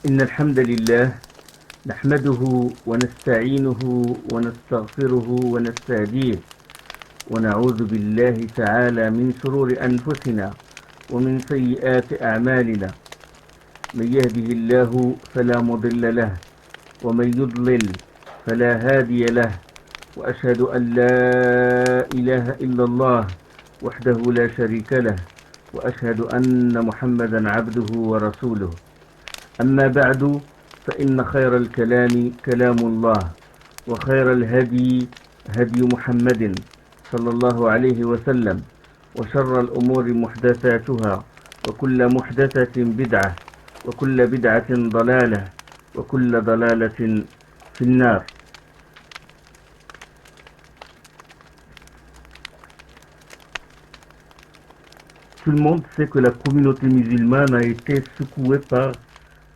إن الحمد لله نحمده ونستعينه ونستغفره ونستهديه ونعوذ بالله تعالى من شرور أنفسنا ومن سيئات أعمالنا من يهده الله فلا مضل له ومن يضلل فلا هادي له وأشهد أن لا إله إلا الله وحده لا شريك له وأشهد أن محمدا عبده ورسوله أما بعد فإن خير الكلام كلام الله وخير الهدي هدي محمد صلى الله عليه وسلم وشر الأمور محدثاتها وكل محدثة بدعة وكل بدعة ضلالة وكل ضلالة في النار. Tout le monde sait que la communauté musulmane a été secouée par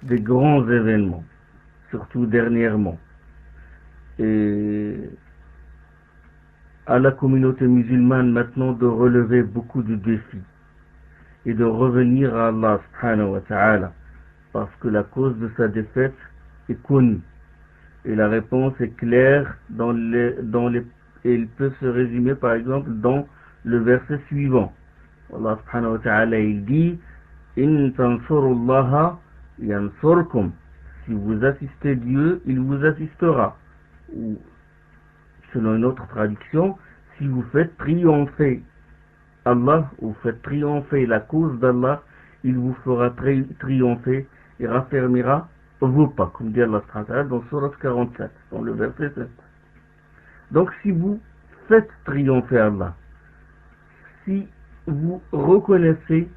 des grands événements, surtout dernièrement. Et à la communauté musulmane maintenant de relever beaucoup de défis et de revenir à Allah subhanahu wa ta'ala, parce que la cause de sa défaite est connue. Et la réponse est claire et il peut se résumer par exemple dans le verset suivant. Allah subhanahu wa ta'ala il dit In tansurullaha yansurkum. Si vous assistez Dieu, il vous assistera. Ou selon une autre traduction, si vous faites triompher Allah, ou faites triompher la cause d'Allah, il vous fera triompher et raffermira vos pas, comme dit Allah subhanahu wa ta'ala dans Surat 47, dans le verset 7. Donc si vous faites triompher Allah, si vous reconnaissez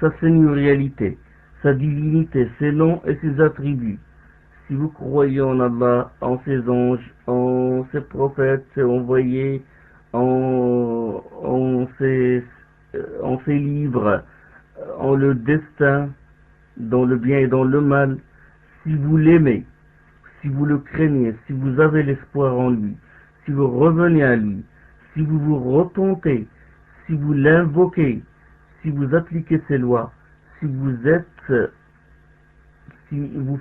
sa seigneurialité, sa divinité, ses noms et ses attributs, si vous croyez en Allah, en ses anges, en ses prophètes, ses envoyés, en ses livres, en le destin, dans le bien et dans le mal, si vous l'aimez, si vous le craignez, si vous avez l'espoir en lui, si vous revenez à lui, si vous vous repentez, si vous l'invoquez, si vous appliquez ses lois, si vous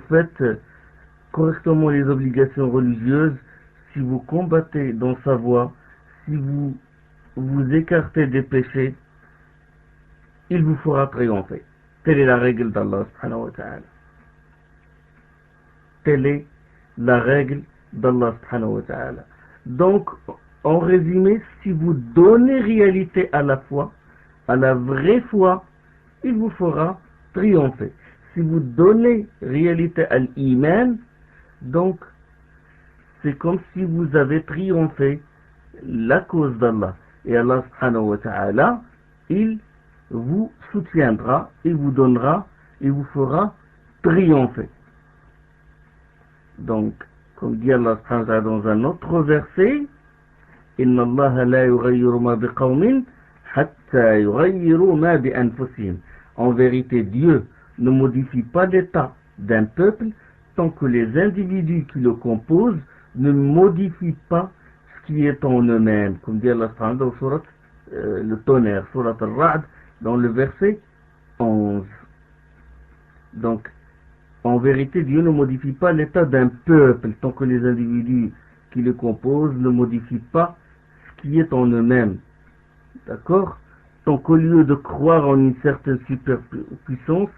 faites correctement les obligations religieuses, si vous combattez dans sa voie, si vous vous écartez des péchés, il vous fera triompher. Telle est la règle d'Allah subhanahu wa ta'ala. Telle est la règle d'Allah subhanahu wa ta'ala. Donc, en résumé, si vous donnez réalité à la foi, à la vraie foi, il vous fera triompher. Si vous donnez réalité à l'iman, donc c'est comme si vous avez triomphé la cause d'Allah. Et Allah subhanahu wa ta'ala, il vous soutiendra, il vous donnera, il vous fera triompher. Donc, comme dit Allah subhanahu wa ta'ala dans un autre verset, إن الله لا يغير ما بقوم حتى يغيروا ما بأنفسهم. En vérité, Dieu ne modifie pas l'état d'un peuple tant que les individus qui le composent ne modifient pas ce qui est en eux-mêmes. Comme dit Allah dans surat le tonnerre, surat al-Ra'd, dans le verset 11. Donc, en vérité, Dieu ne modifie pas l'état d'un peuple tant que les individus qui le composent ne modifient pas qui est en eux-mêmes. D'accord? Donc au lieu de croire en une certaine superpuissance,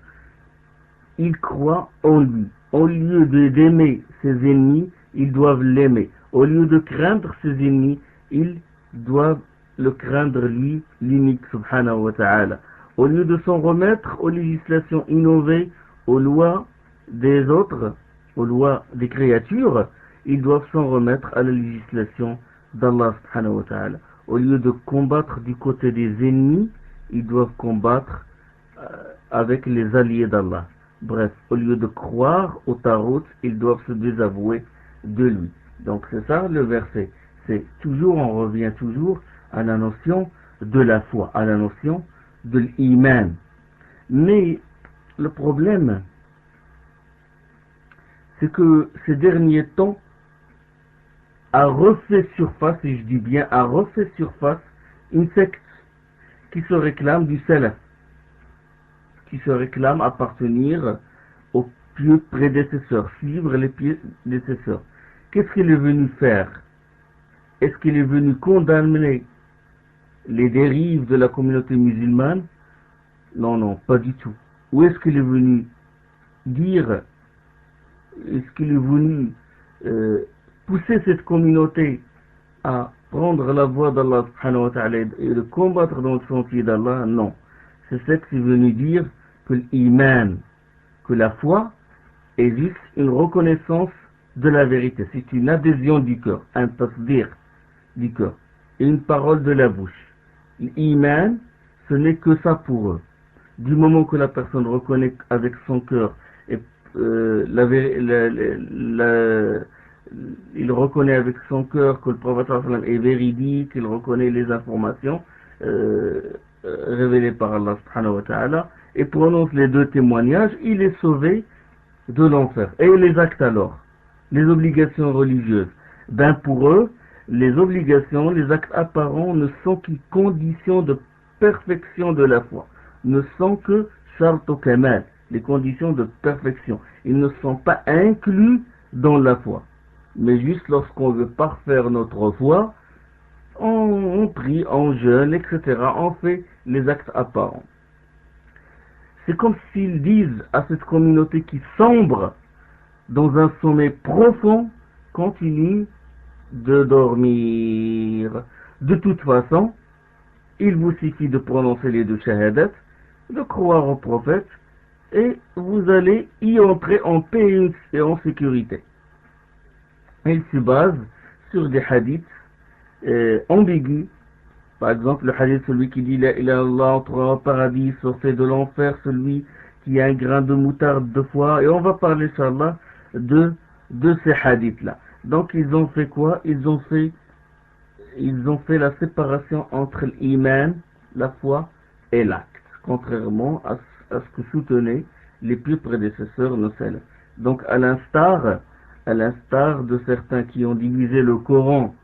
ils croient en lui. Au lieu d'aimer ses ennemis, ils doivent l'aimer. Au lieu de craindre ses ennemis, ils doivent le craindre lui, l'unique subhanahu wa ta'ala. Au lieu de s'en remettre aux législations innovées, aux lois des autres, aux lois des créatures, ils doivent s'en remettre à la législation d'Allah subhanahu wa ta'ala. Au lieu de combattre du côté des ennemis, ils doivent combattre avec les alliés d'Allah. Bref, au lieu de croire au Tarot, ils doivent se désavouer de lui. Donc c'est ça le verset. C'est toujours, on revient toujours à la notion de la foi, à la notion de l'iman. Mais le problème, c'est que ces derniers temps, a refait surface, et je dis bien a refait surface, une secte qui se réclame du salaf. qui se réclame appartenir aux pieux prédécesseurs, suivre les pieux prédécesseurs. Qu'est-ce qu'il est venu faire? Est-ce qu'il est venu condamner les dérives de la communauté musulmane? Non, non, pas du tout. Où est-ce qu'il est venu dire, est-ce qu'il est venu pousser cette communauté à prendre la voie d'Allah subhanahu wa ta'ala et de combattre dans le sentier d'Allah? Non. C'est ce qui est venu dire que l'iman, que la foi est juste une reconnaissance de la vérité. C'est une adhésion du cœur, un tasdir du cœur et une parole de la bouche. L'iman, ce n'est que ça pour eux. Du moment que la personne reconnaît avec son cœur et il reconnaît avec son cœur que le prophète est véridique, il reconnaît les informations révélées par Allah subhanahu wa ta'ala et prononce les deux témoignages, il est sauvé de l'enfer. Et les actes alors, les obligations religieuses, ben pour eux, les obligations, les actes apparents ne sont qu'une condition de perfection de la foi, ne sont que shart al-kamal, les conditions de perfection. Ils ne sont pas inclus dans la foi. Mais juste lorsqu'on veut parfaire notre foi, on prie, on jeûne, etc. On fait les actes apparents. C'est comme s'ils disent à cette communauté qui sombre dans un sommeil profond, continue de dormir. De toute façon, il vous suffit de prononcer les deux shahadat, de croire au prophète, et vous allez y entrer en paix et en sécurité. Il se base sur des hadiths ambigus. Par exemple, le hadith, celui qui dit la ilaha illallah entrera au paradis, sortez de l'enfer, celui qui a un grain de moutarde de foi. Et on va parler, inchallah, de ces hadiths-là. Donc, ils ont fait quoi? Ils ont fait la séparation entre l'iman, la foi, et l'acte. Contrairement à ce que soutenaient les plus prédécesseurs nos salafs. Donc, à l'instar de certains qui ont divisé le Coran,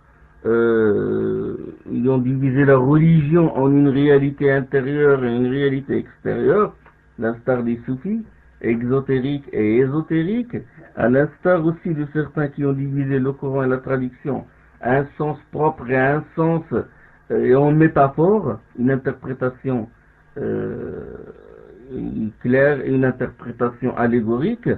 ils ont divisé la religion en une réalité intérieure et une réalité extérieure, l'instar des soufis, exotériques et ésotériques, à l'instar aussi de certains qui ont divisé le Coran et la traduction à un sens propre et à un sens et en métaphore, une interprétation claire et une interprétation allégorique,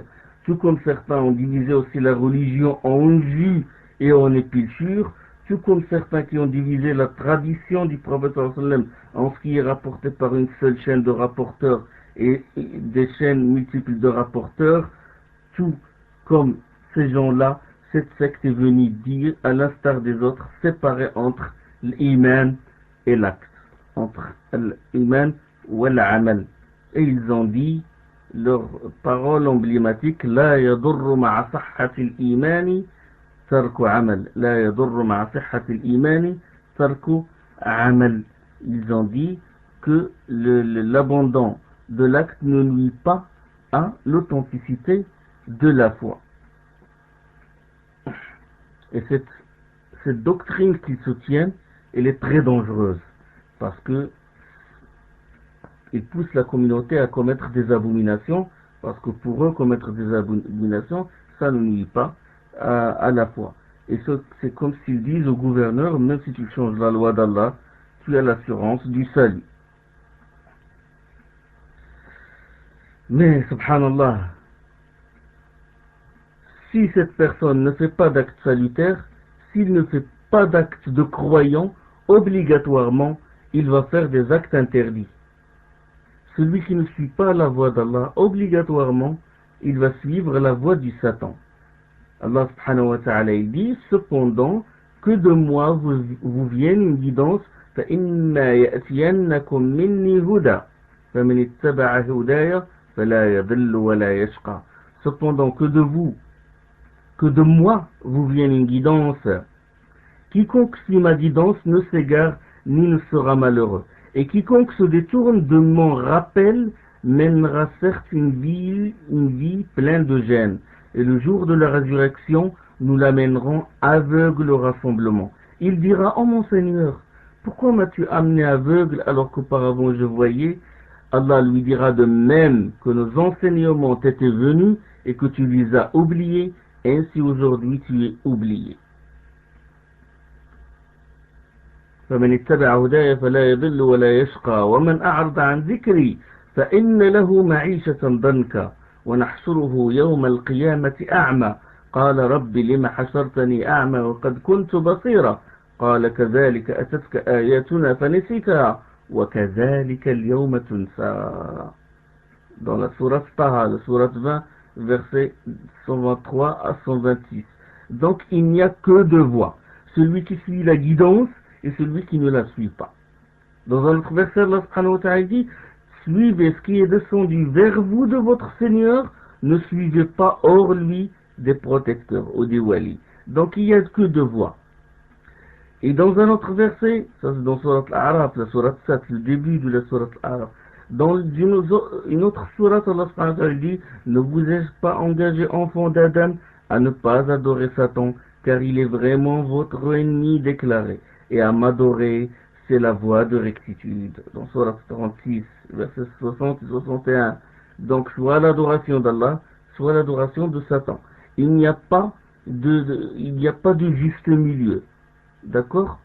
tout comme certains ont divisé aussi la religion en jus et en épulchure, tout comme certains qui ont divisé la tradition du prophète sallam en ce qui est rapporté par une seule chaîne de rapporteurs et des chaînes multiples de rapporteurs, tout comme ces gens-là, cette secte est venue dire, à l'instar des autres, séparer entre l'iman et l'acte, entre l'iman ou l'amal. Et ils ont dit leur parole emblématique, la yadurru ma'a sahhati al-imani tarku amal, la yadurru ma'a sahhati al-imani tarku amal. Ils ont dit que l'abandon de l'acte ne nuit pas à l'authenticité de la foi. Et cette doctrine qu'ils soutiennent, elle est très dangereuse, parce que ils poussent la communauté à commettre des abominations, parce que pour eux, commettre des abominations, ça ne nuit pas à la foi. Et c'est comme s'ils disent au gouverneur, même si tu changes la loi d'Allah, tu as l'assurance du salut. Mais, subhanallah, si cette personne ne fait pas d'acte salutaire, s'il ne fait pas d'acte de croyant, obligatoirement, il va faire des actes interdits. Celui qui ne suit pas la voie d'Allah, obligatoirement, il va suivre la voie du Satan. Allah subhanahu wa ta'ala il dit, cependant, que de moi vous vienne une guidance, فَإِنَّا يَأْتِيَنَّكُمْ مِنِّي هُدًى فَمَنِ اتَّبَعَ هُدَايَ فَلَا يَضِلُّ وَلَا يَشْقَى. Cependant, que de moi vous vienne une guidance. Quiconque suit ma guidance ne s'égare ni ne sera malheureux. Et quiconque se détourne de mon rappel mènera certes une vie pleine de gêne. Et le jour de la résurrection, nous l'amènerons aveugle au rassemblement. Il dira, oh mon Seigneur, pourquoi m'as-tu amené aveugle alors qu'auparavant je voyais? Allah lui dira de même que nos enseignements t'étaient venus et que tu les as oubliés, ainsi aujourd'hui tu es oublié. فمن اتبع هداي فلا يضل ولا يشقى ومن أعرض عن ذكري فإن له معيشة ضنكا ونحشره يوم القيامة أعمى قال رب لم حشرتني أعمى وقد كنت بصيرا قال كذلك أتتك آياتنا فنسيتها وكذلك اليوم تنسى. Dans la sourate Taha, la sourate 20, versets 123 à 126. Donc il n'y a que deux voies, celui qui suit la guidance et celui qui ne la suit pas. Dans un autre verset, Allah subhanahu wa ta'ala dit: suivez ce qui est descendu vers vous de votre Seigneur, ne suivez pas hors lui des protecteurs ou des walis. Donc il n'y a que deux voies. Et dans un autre verset, ça c'est dans Surat Al-A'raf, la Surat 7, le début de la Surat Al-A'raf. Dans une autre Surat, Allah subhanahu wa ta'ala dit: ne vous ai-je pas engagé, enfants d'Adam, à ne pas adorer Satan, car il est vraiment votre ennemi déclaré, et à m'adorer, c'est la voie de rectitude. Dans Surat 36, versets 60 et 61. Donc soit l'adoration d'Allah, soit l'adoration de Satan. Il n'y a pas de juste milieu. D'accord?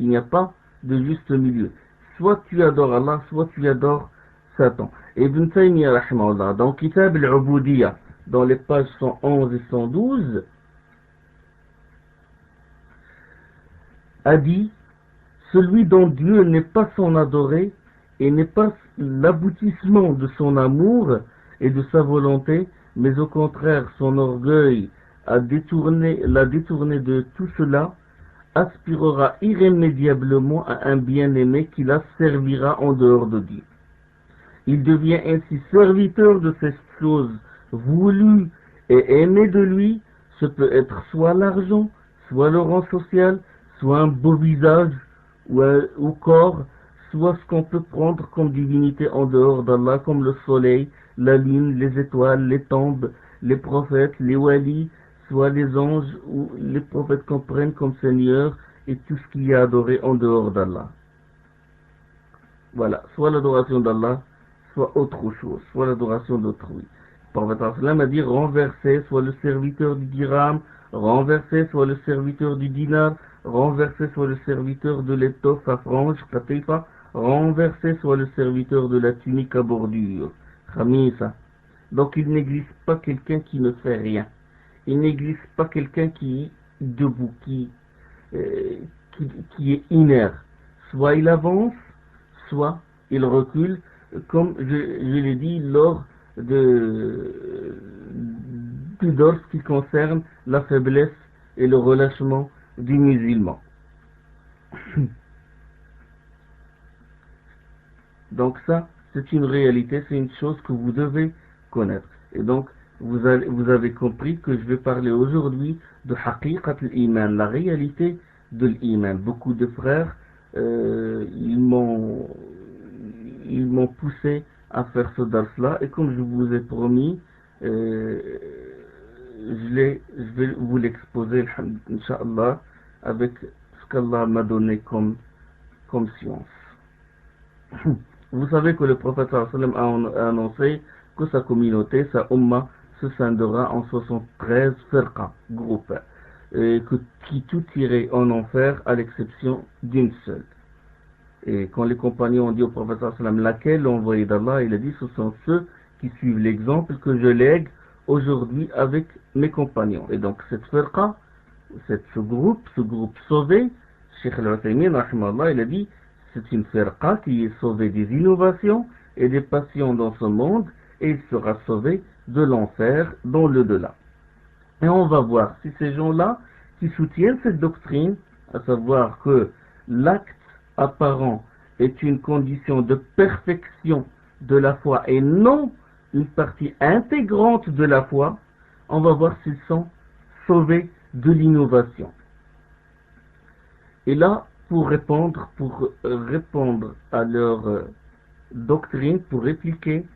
Il n'y a pas de juste milieu. Soit tu adores Allah, soit tu adores Satan. Ibn Taymiyyah, rahimahullah, dans Kitab al-Ubudiyya, dans les pages 111 et 112, a dit: celui dont Dieu n'est pas son adoré et n'est pas l'aboutissement de son amour et de sa volonté, mais au contraire son orgueil l'a détourné de tout cela, aspirera irrémédiablement à un bien-aimé qui la servira en dehors de Dieu. Il devient ainsi serviteur de ces choses voulues et aimées de lui. Ce peut être soit l'argent, soit le rang social, soit un beau visage ou corps, soit ce qu'on peut prendre comme divinité en dehors d'Allah, comme le soleil, la lune, les étoiles, les tombes, les prophètes, les walis, soit les anges ou les prophètes qu'on prenne comme Seigneur, et tout ce qui est adoré en dehors d'Allah. Voilà, soit l'adoration d'Allah, soit autre chose, soit l'adoration d'autrui. Le prophète a dit: renversé soit le serviteur du dirham, renversé soit le serviteur du dinar, renversé soit le serviteur de l'étoffe à franges, katifa, renversé soit le serviteur de la tunique à bordure, khamisa. Donc il n'existe pas quelqu'un qui ne fait rien. Il n'existe pas quelqu'un qui est debout, qui est inerte. Soit il avance, soit il recule, comme je l'ai dit lors de ce qui concerne la faiblesse et le relâchement du musulman. Donc ça, c'est une réalité, c'est une chose que vous devez connaître. Et donc, vous avez compris que je vais parler aujourd'hui de haqiqat al-iman, la réalité de l'iman. Beaucoup de frères, ils m'ont poussé à faire ce dars-là, et comme je vous ai promis, je vais vous l'exposer, Inch'Allah, avec ce qu'Allah m'a donné comme science. Vous savez que le prophète sallallahu alayhi wa sallam a annoncé que sa communauté, sa umma, se scindera en 73 firqa, groupes, qui tout irait en enfer à l'exception d'une seule. Et quand les compagnons ont dit au prophète sallallahu alayhi wa sallam: laquelle, l'envoyé d'Allah, il a dit: ce sont ceux qui suivent l'exemple que je lègue aujourd'hui avec mes compagnons. Et donc cette firqa, ce groupe sauvé, Cheikh Al-Uthaymin, rahimahullah, il a dit: c'est une firqa qui est sauvée des innovations et des passions dans ce monde, et il sera sauvé de l'enfer dans le delà. Et on va voir si ces gens-là qui soutiennent cette doctrine, à savoir que l'acte apparent est une condition de perfection de la foi et non une partie intégrante de la foi, on va voir s'ils sont sauvés de l'innovation. Et là, pour répondre à leur doctrine, pour répliquer,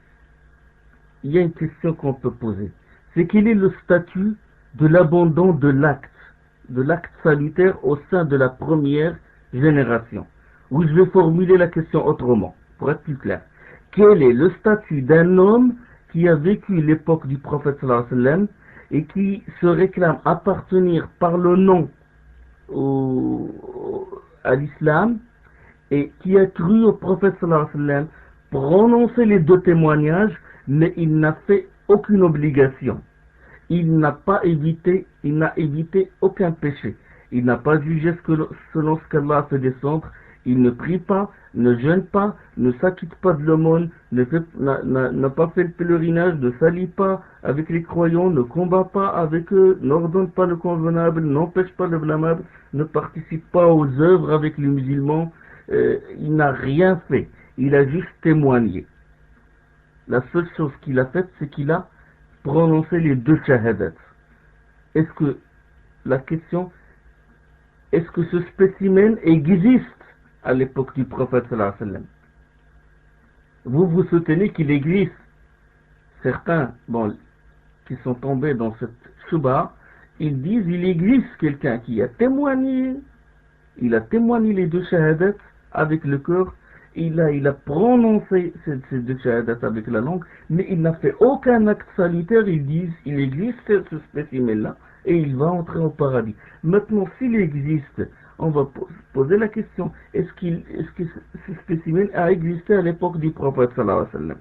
il y a une question qu'on peut poser. C'est quel est le statut de l'abandon de l'acte salutaire au sein de la première génération? Ou je vais formuler la question autrement, pour être plus clair. quel est le statut d'un homme qui a vécu l'époque du prophète sallallahu alayhi wa sallam et qui se réclame appartenir par le nom à l'islam et qui a cru au prophète sallallahu alayhi wa sallam, prononcer les deux témoignages, mais il n'a fait aucune obligation. Il n'a évité aucun péché. Il n'a pas jugé selon ce qu'Allah a fait descendre. Il ne prie pas, ne jeûne pas, ne s'acquitte pas de l'aumône, n'a pas fait le pèlerinage, ne s'allie pas avec les croyants, ne combat pas avec eux, n'ordonne pas le convenable, n'empêche pas le blâmable, ne participe pas aux œuvres avec les musulmans. Il n'a rien fait. Il a juste témoigné. La seule chose qu'il a faite, c'est qu'il a prononcé les deux shahadat. La question, est-ce que ce spécimen existe à l'époque du prophète sallallahu alayhi wa sallam? Vous soutenez qu'il existe. Certains, qui sont tombés dans cette chouba, ils disent il existe quelqu'un qui a témoigné. Il a témoigné les deux shahadat avec le cœur. Il a prononcé ces deux shahadat avec la langue, mais il n'a fait aucun acte salutaire. Ils disent il existe ce spécimen-là et il va entrer au paradis. Maintenant, s'il existe, on va poser la question, est-ce que ce spécimen a existé à l'époque du prophète sallallahu alayhi wa sallam?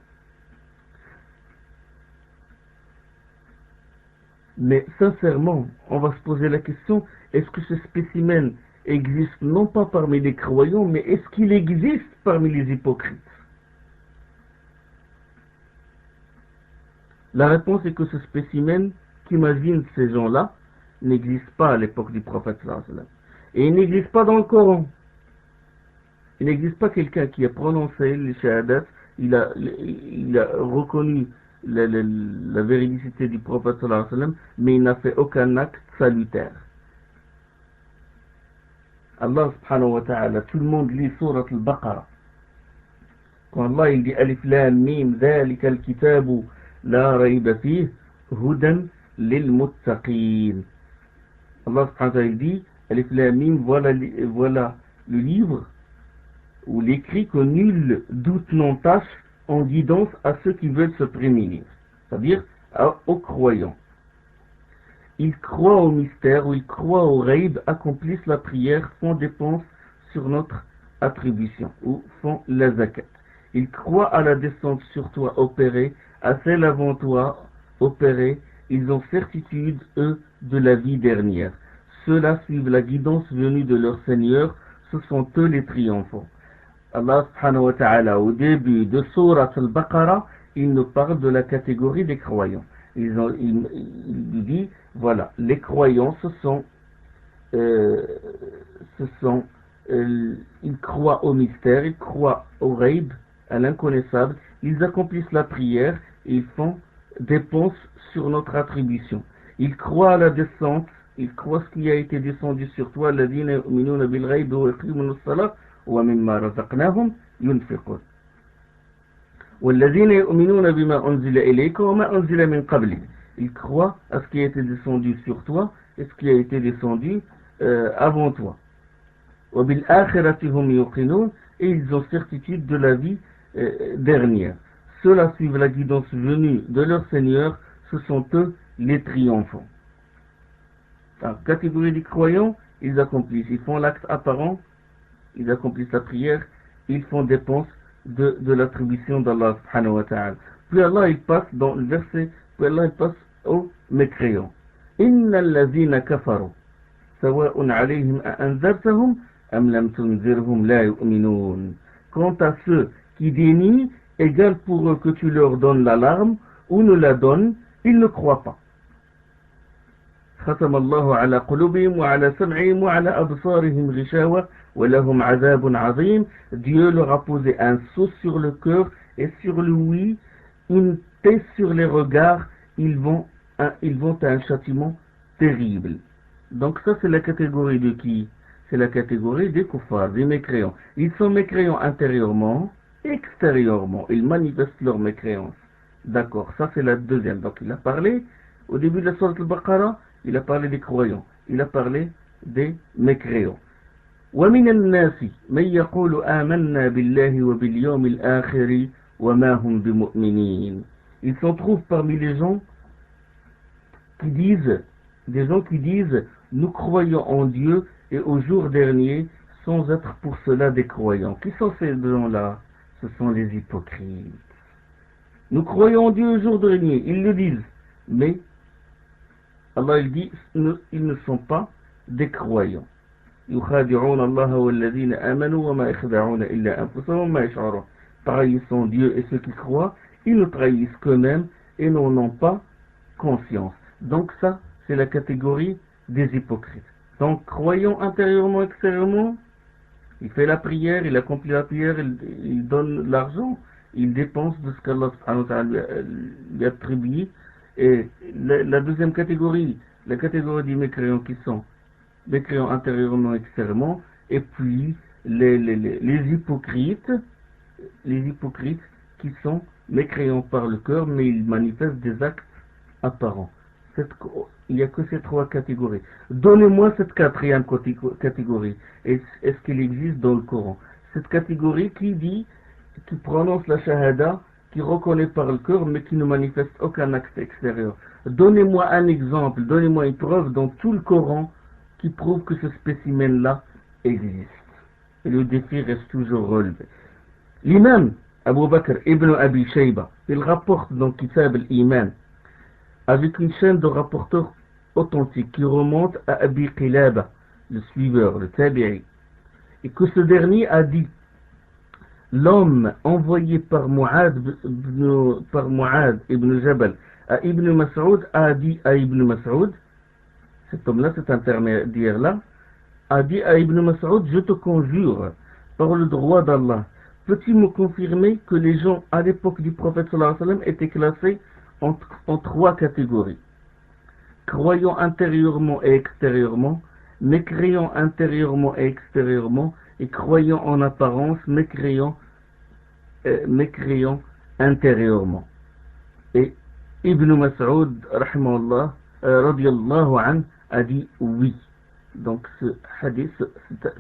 Mais sincèrement, on va se poser la question, est-ce que ce spécimen existe non pas parmi les croyants, mais est-ce qu'il existe parmi les hypocrites? La réponse est que ce spécimen qu'imagine ces gens-là n'existe pas à l'époque du prophète sallallahu alayhi wa sallam. Et il n'existe pas dans le Coran. Il n'existe pas quelqu'un qui a prononcé les shahadat, il a reconnu la véridicité du prophète sallallahu alayhi wa sallam, mais il n'a fait aucun acte salutaire. Allah subhanahu wa ta'ala, tout le monde lit surat al-Baqarah. Quand Allah il dit Alif Lam Mim, Dhalika al-Kitabu la rayba fih, Hudan lil muttaqin. Allah subhanahu wa ta'ala il dit Alif Lam Mim, voilà le livre ou l'écrit que nul doute n'entache en guidance à ceux qui veulent se prémunir, c'est-à-dire aux croyants. Ils croient au mystère ou ils croient au ghaib, accomplissent la prière, font dépense sur notre attribution ou font la zakat. Ils croient à la descente sur toi opérée, à celle avant toi opérée. Ils ont certitude, eux, de la vie dernière. Ceux-là suivent la guidance venue de leur Seigneur, ce sont eux les triomphants. Allah subhanahu wa ta'ala, au début de Surat al-Baqarah, il nous parle de la catégorie des croyants. Il dit, voilà, les croyants, ils croient au mystère, ils croient au ghaib, à l'inconnaissable, ils accomplissent la prière, ils font dépenses sur notre attribution. Ils croient à la descente, ils croient ce qui a été descendu sur toi, الذين يؤمنون بالغيب ويقيمون الصلاة ومما رزقناهم ينفقون. والذين يؤمنون بما أنزل إليك وما أنزل من قبلك. Ils croient à ce qui a été descendu sur toi et ce qui a été descendu avant toi. وبالآخرة هم يوقنون. Et ils ont certitude de la vie dernière. Ceux-là suivent la guidance venue de leur Seigneur, ce sont eux les triomphants. La catégorie des croyants, ils accomplissent, ils font l'acte apparent, ils accomplissent la prière, ils font dépense de l'attribution d'Allah subhanahu wa ta'ala. Puis Allah il passe dans le verset, puis Allah il passe aux mécréants. Inna allazina kafaru sawa'un alayhim a'anzartahum am lam tunzirhum la yu'minun. Quant à ceux qui dénient, égal pour eux que tu leur donnes l'alarme ou ne la donnes, ils ne croient pas. ختم الله على قلوبهم وعلى سمعهم وعلى أبصارهم غشاوة ولهم عذاب عظيم. Dieu leur a posé un sceau sur le cœur et sur l'ouïe, une taie sur les regards. Ils vont à un châtiment terrible. Donc ça c'est la catégorie de qui? C'est la catégorie des kuffars, des mécréants. Ils sont mécréants intérieurement, extérieurement. Ils manifestent leur mécréance. D'accord, ça c'est la deuxième. Donc il a parlé au début de la sourate al-Baqarah, il a parlé des croyants, il a parlé des mécréants. وَمِنَ النَّاسِ مَنْ يَقُولُ آمَنَّا بِاللَّهِ وَبِالْيَوْمِ الْآخِرِ وَمَا هُمْ بِمُؤْمِنِينَ. Il s'en trouve parmi les gens qui disent, nous croyons en Dieu et au jour dernier, sans être pour cela des croyants. Qui sont ces gens-là? Ce sont les hypocrites. Nous croyons en Dieu au jour dernier, ils le disent, mais Allah il dit, ils ne sont pas des croyants. يخادعون الله والذين آمنوا وما يخدعون إلا أنفسهم وما يشعرون. Trahissant Dieu et ceux qui croient, ils ne trahissent qu'eux-mêmes et n'en ont pas conscience. Donc ça, c'est la catégorie des hypocrites. Donc, croyant intérieurement, extérieurement, il fait la prière, il accomplit la prière, il donne l'argent, il dépense de ce qu'Allah lui a attribué. Et la deuxième catégorie, la catégorie des mécréants qui sont mécréants intérieurement, extérieurement, et puis les hypocrites qui sont mécréants par le cœur, mais ils manifestent des actes apparents. Il n'y a que ces trois catégories. Donnez-moi cette quatrième catégorie. Est-ce qu'elle existe dans le Coran? Cette catégorie qui prononce la shahada, qui reconnaît par le cœur, mais qui ne manifeste aucun acte extérieur. Donnez-moi un exemple, donnez-moi une preuve dans tout le Coran qui prouve que ce spécimen-là existe. Et le défi reste toujours relevé. L'imam Abu Bakr ibn Abi Shayba, il rapporte dans Kitab al-Iman, avec une chaîne de rapporteurs authentiques qui remonte à Abi Qilaba, le suiveur, le tabi'i, et que ce dernier a dit: l'homme envoyé par Mu'ad ibn Jabal à Ibn Mas'ud a dit à Ibn Mas'ud, cet homme-là, cet intermédiaire-là, a dit à Ibn Mas'ud: je te conjure par le droit d'Allah, peux-tu me confirmer que les gens à l'époque du prophète sallallahu alayhi wa sallam étaient classés en trois catégories: croyant intérieurement et extérieurement, mécréant intérieurement et extérieurement, et croyant en apparence, mécréant intérieurement. Et Ibn Mas'ud radiyallahu anhu a dit oui. Donc ce hadith,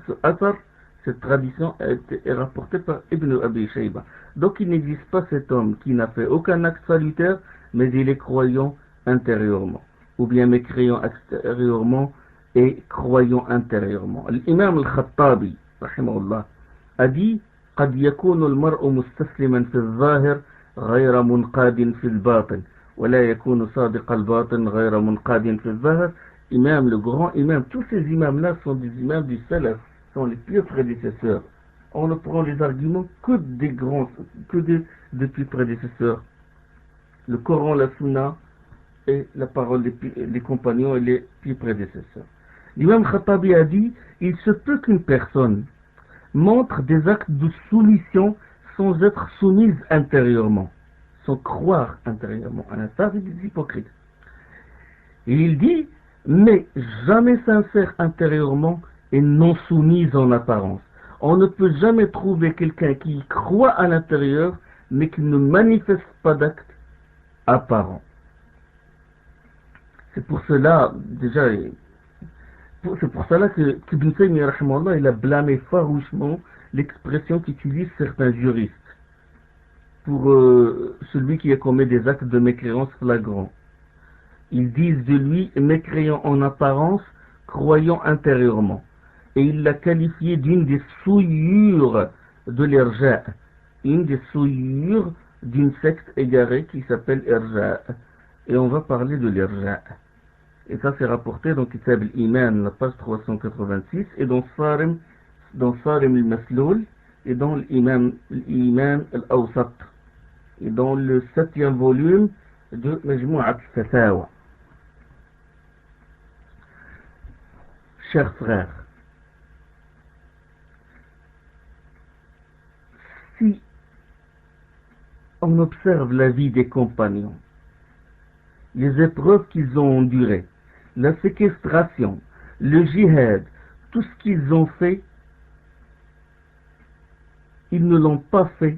ce athar, cette tradition est rapportée par Ibn Abi Shayba. Donc il n'existe pas cet homme qui n'a fait aucun acte salutaire, mais il est croyant intérieurement, ou bien mécréant extérieurement et croyant intérieurement. L'imam al-Khattabi rahimahullah a dit: قد يكون المرء مستسلما في الظاهر غير منقاد في الباطن ولا يكون صادق الباطن غير منقاد في الظاهر. Imam, le grand imam, tous ces imams-là sont des imams du salaf, sont les purs prédécesseurs. On ne prend les arguments que depuis prédécesseurs. Le Coran, la Sunna et la parole des compagnons et les purs prédécesseurs. L'imam Khattabi a dit: il se peut qu'une personne montre des actes de soumission sans être soumise intérieurement, sans croire intérieurement. Ça, c'est des hypocrites. Et il dit: mais jamais sincère intérieurement et non soumise en apparence. On ne peut jamais trouver quelqu'un qui croit à l'intérieur, mais qui ne manifeste pas d'actes apparents. C'est pour cela, déjà, c'est pour cela que Ibn Taymiyyah rahimahullah, il a blâmé farouchement l'expression qu'utilisent certains juristes pour celui qui a commis des actes de mécréance flagrants. Ils disent de lui mécréant en apparence, croyant intérieurement. Et il l'a qualifié d'une des souillures de l'Irja', une des souillures d'une secte égarée qui s'appelle Irja'. Et on va parler de l'Irja'. Et ça c'est rapporté dans Kitab al-Iman, la page 386, et dans Sarim al-Masloul, et dans l'Iman al-Awsat, et dans le 7e volume de Majmu'at al-Fatawa. Chers frères, si on observe la vie des compagnons, les épreuves qu'ils ont endurées, la séquestration, le djihad, tout ce qu'ils ont fait, ils ne l'ont pas fait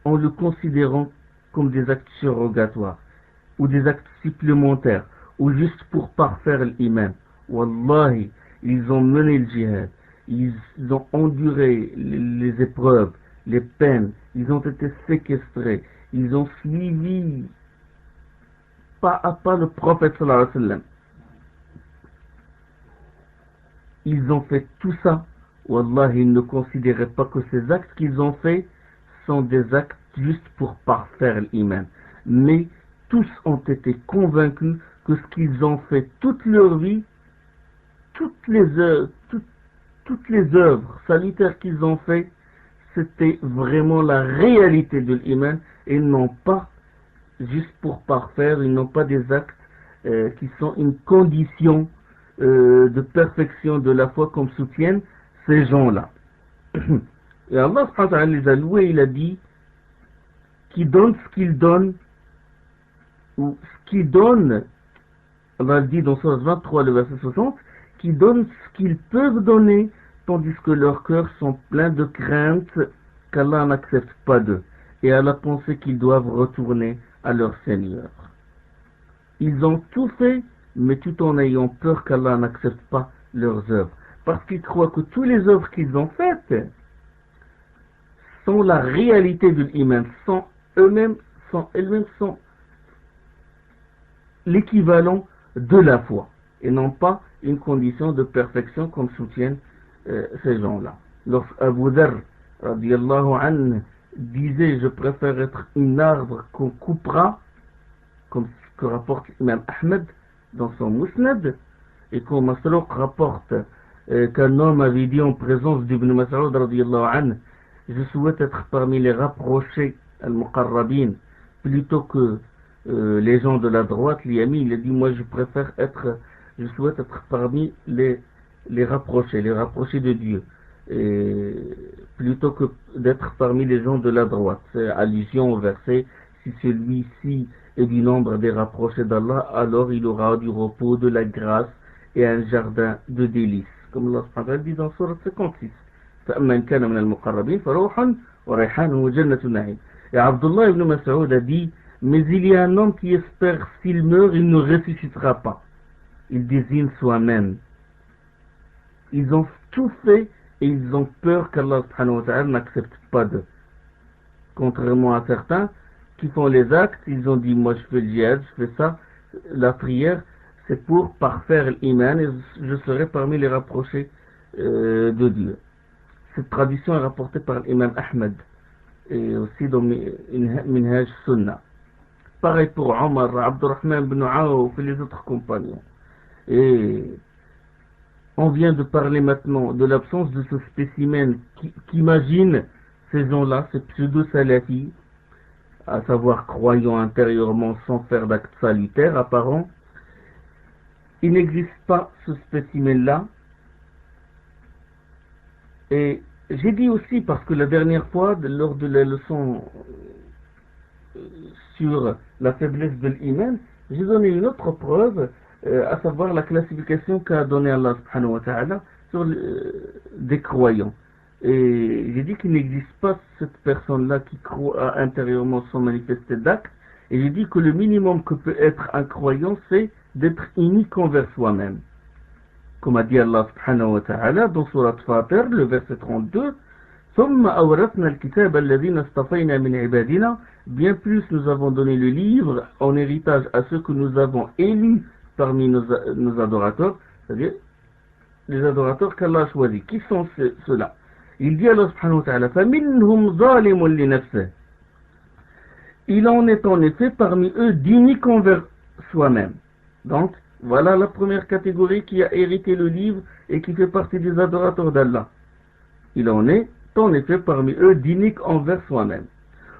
en le considérant comme des actes surrogatoires ou des actes supplémentaires ou juste pour parfaire l'iman. Wallahi, ils ont mené le djihad, ils ont enduré les épreuves, les peines, ils ont été séquestrés, ils ont suivi pas à pas le prophète sallallahu alayhi wa sallam. Ils ont fait tout ça. Wallah, ils ne considéraient pas que ces actes qu'ils ont faits sont des actes juste pour parfaire l'iman. Mais tous ont été convaincus que ce qu'ils ont fait toute leur vie, toutes les œuvres salutaires qu'ils ont fait, c'était vraiment la réalité de l'iman, et non pas juste pour parfaire, ils n'ont pas des actes qui sont une condition de perfection de la foi comme soutiennent ces gens-là. Et Allah subhanahu wa ta'ala les a loués, il a dit qui donne ce qu'il donne, ou ce qu'il donne, Allah dit dans Sourate 23, le verset 60, qui donnent ce qu'ils peuvent donner, tandis que leurs cœurs sont pleins de crainte qu'Allah n'accepte pas d'eux, et à la pensée qu'ils doivent retourner à leur Seigneur. Ils ont tout fait, mais tout en ayant peur qu'Allah n'accepte pas leurs œuvres, parce qu'ils croient que toutes les œuvres qu'ils ont faites sont la réalité de l'iman, sont elles-mêmes sont l'équivalent de la foi, et non pas une condition de perfection comme soutiennent ces gens-là. Lorsque Abu Dharr radiyallahu anhu disait je préfère être un arbre qu'on coupera, comme ce que rapporte l'imam Ahmed dans son Musnad, et quand Masruq rapporte qu'un homme avait dit en présence d'Ibn Mas'ud radiyallahu anhu, je souhaite être parmi les rapprochés al-muqarrabin plutôt que les gens de la droite, l'Yami, il a dit moi je souhaite être parmi les rapprochés de Dieu, et plutôt que d'être parmi les gens de la droite. C'est allusion au verset, si celui-ci est du nombre des rapprochés d'Allah, alors il aura du repos, de la grâce et un jardin de délices. Comme Allah subhanahu wa ta'ala dit dans Sourate 56. فَأَمَّنْ كَانَ مِنَ الْمُقَرَّبِينَ فَرَوْحٌ وَرَيْحَانٌ وَجَنَّةُ النَّعِيمِ. Et Abdullah ibn Mas'ud a dit, mais il y a un homme qui espère s'il meurt, il ne ressuscitera pas. Il désigne soi-même. Ils ont tout fait et ils ont peur qu'Allah subhanahu wa ta'ala n'accepte pas d'eux. Contrairement à certains qui font les actes, ils ont dit moi je fais le djihad, je fais ça, la prière c'est pour parfaire l'iman et je serai parmi les rapprochés de Dieu. Cette tradition est rapportée par l'imam Ahmed et aussi dans Minhaj Sunnah. Pareil pour Omar, Abdurrahman ibn Awf et les autres compagnons. Et on vient de parler maintenant de l'absence de ce spécimen qu'imagine ces gens-là, ces pseudo-salafis, à savoir croyant intérieurement sans faire d'actes salutaires apparents. Il n'existe pas ce spécimen-là. Et j'ai dit aussi, parce que la dernière fois, lors de la leçon sur la faiblesse de l'iman, j'ai donné une autre preuve, à savoir la classification qu'a donnée Allah subhanahu wa ta'ala sur des croyants. Et j'ai dit qu'il n'existe pas cette personne-là qui croit intérieurement sans manifester d'actes. Et j'ai dit que le minimum que peut être un croyant, c'est d'être unique envers soi-même. Comme a dit Allah subhanahu wa ta'ala dans Surat Fatir, le verset 32, ثُمَّ أَوْرَثْنَا الْكِتَابَ الَّذِينَ اصْطَفَيْنَا مِنْ عِبَادِنَا. Bien plus, nous avons donné le livre en héritage à ceux que nous avons élus parmi nos adorateurs, c'est-à-dire les adorateurs qu'Allah a choisis. Qui sont ceux-là? Il dit Allah subhanahu wa ta'ala, فَمِنْهُمْ ظَالِمٌ لِنَفْسِهِ. Il en est en effet parmi eux d'unique envers soi-même. Donc, voilà la première catégorie qui a hérité le livre et qui fait partie des adorateurs d'Allah. Il en est en effet parmi eux d'unique envers soi-même.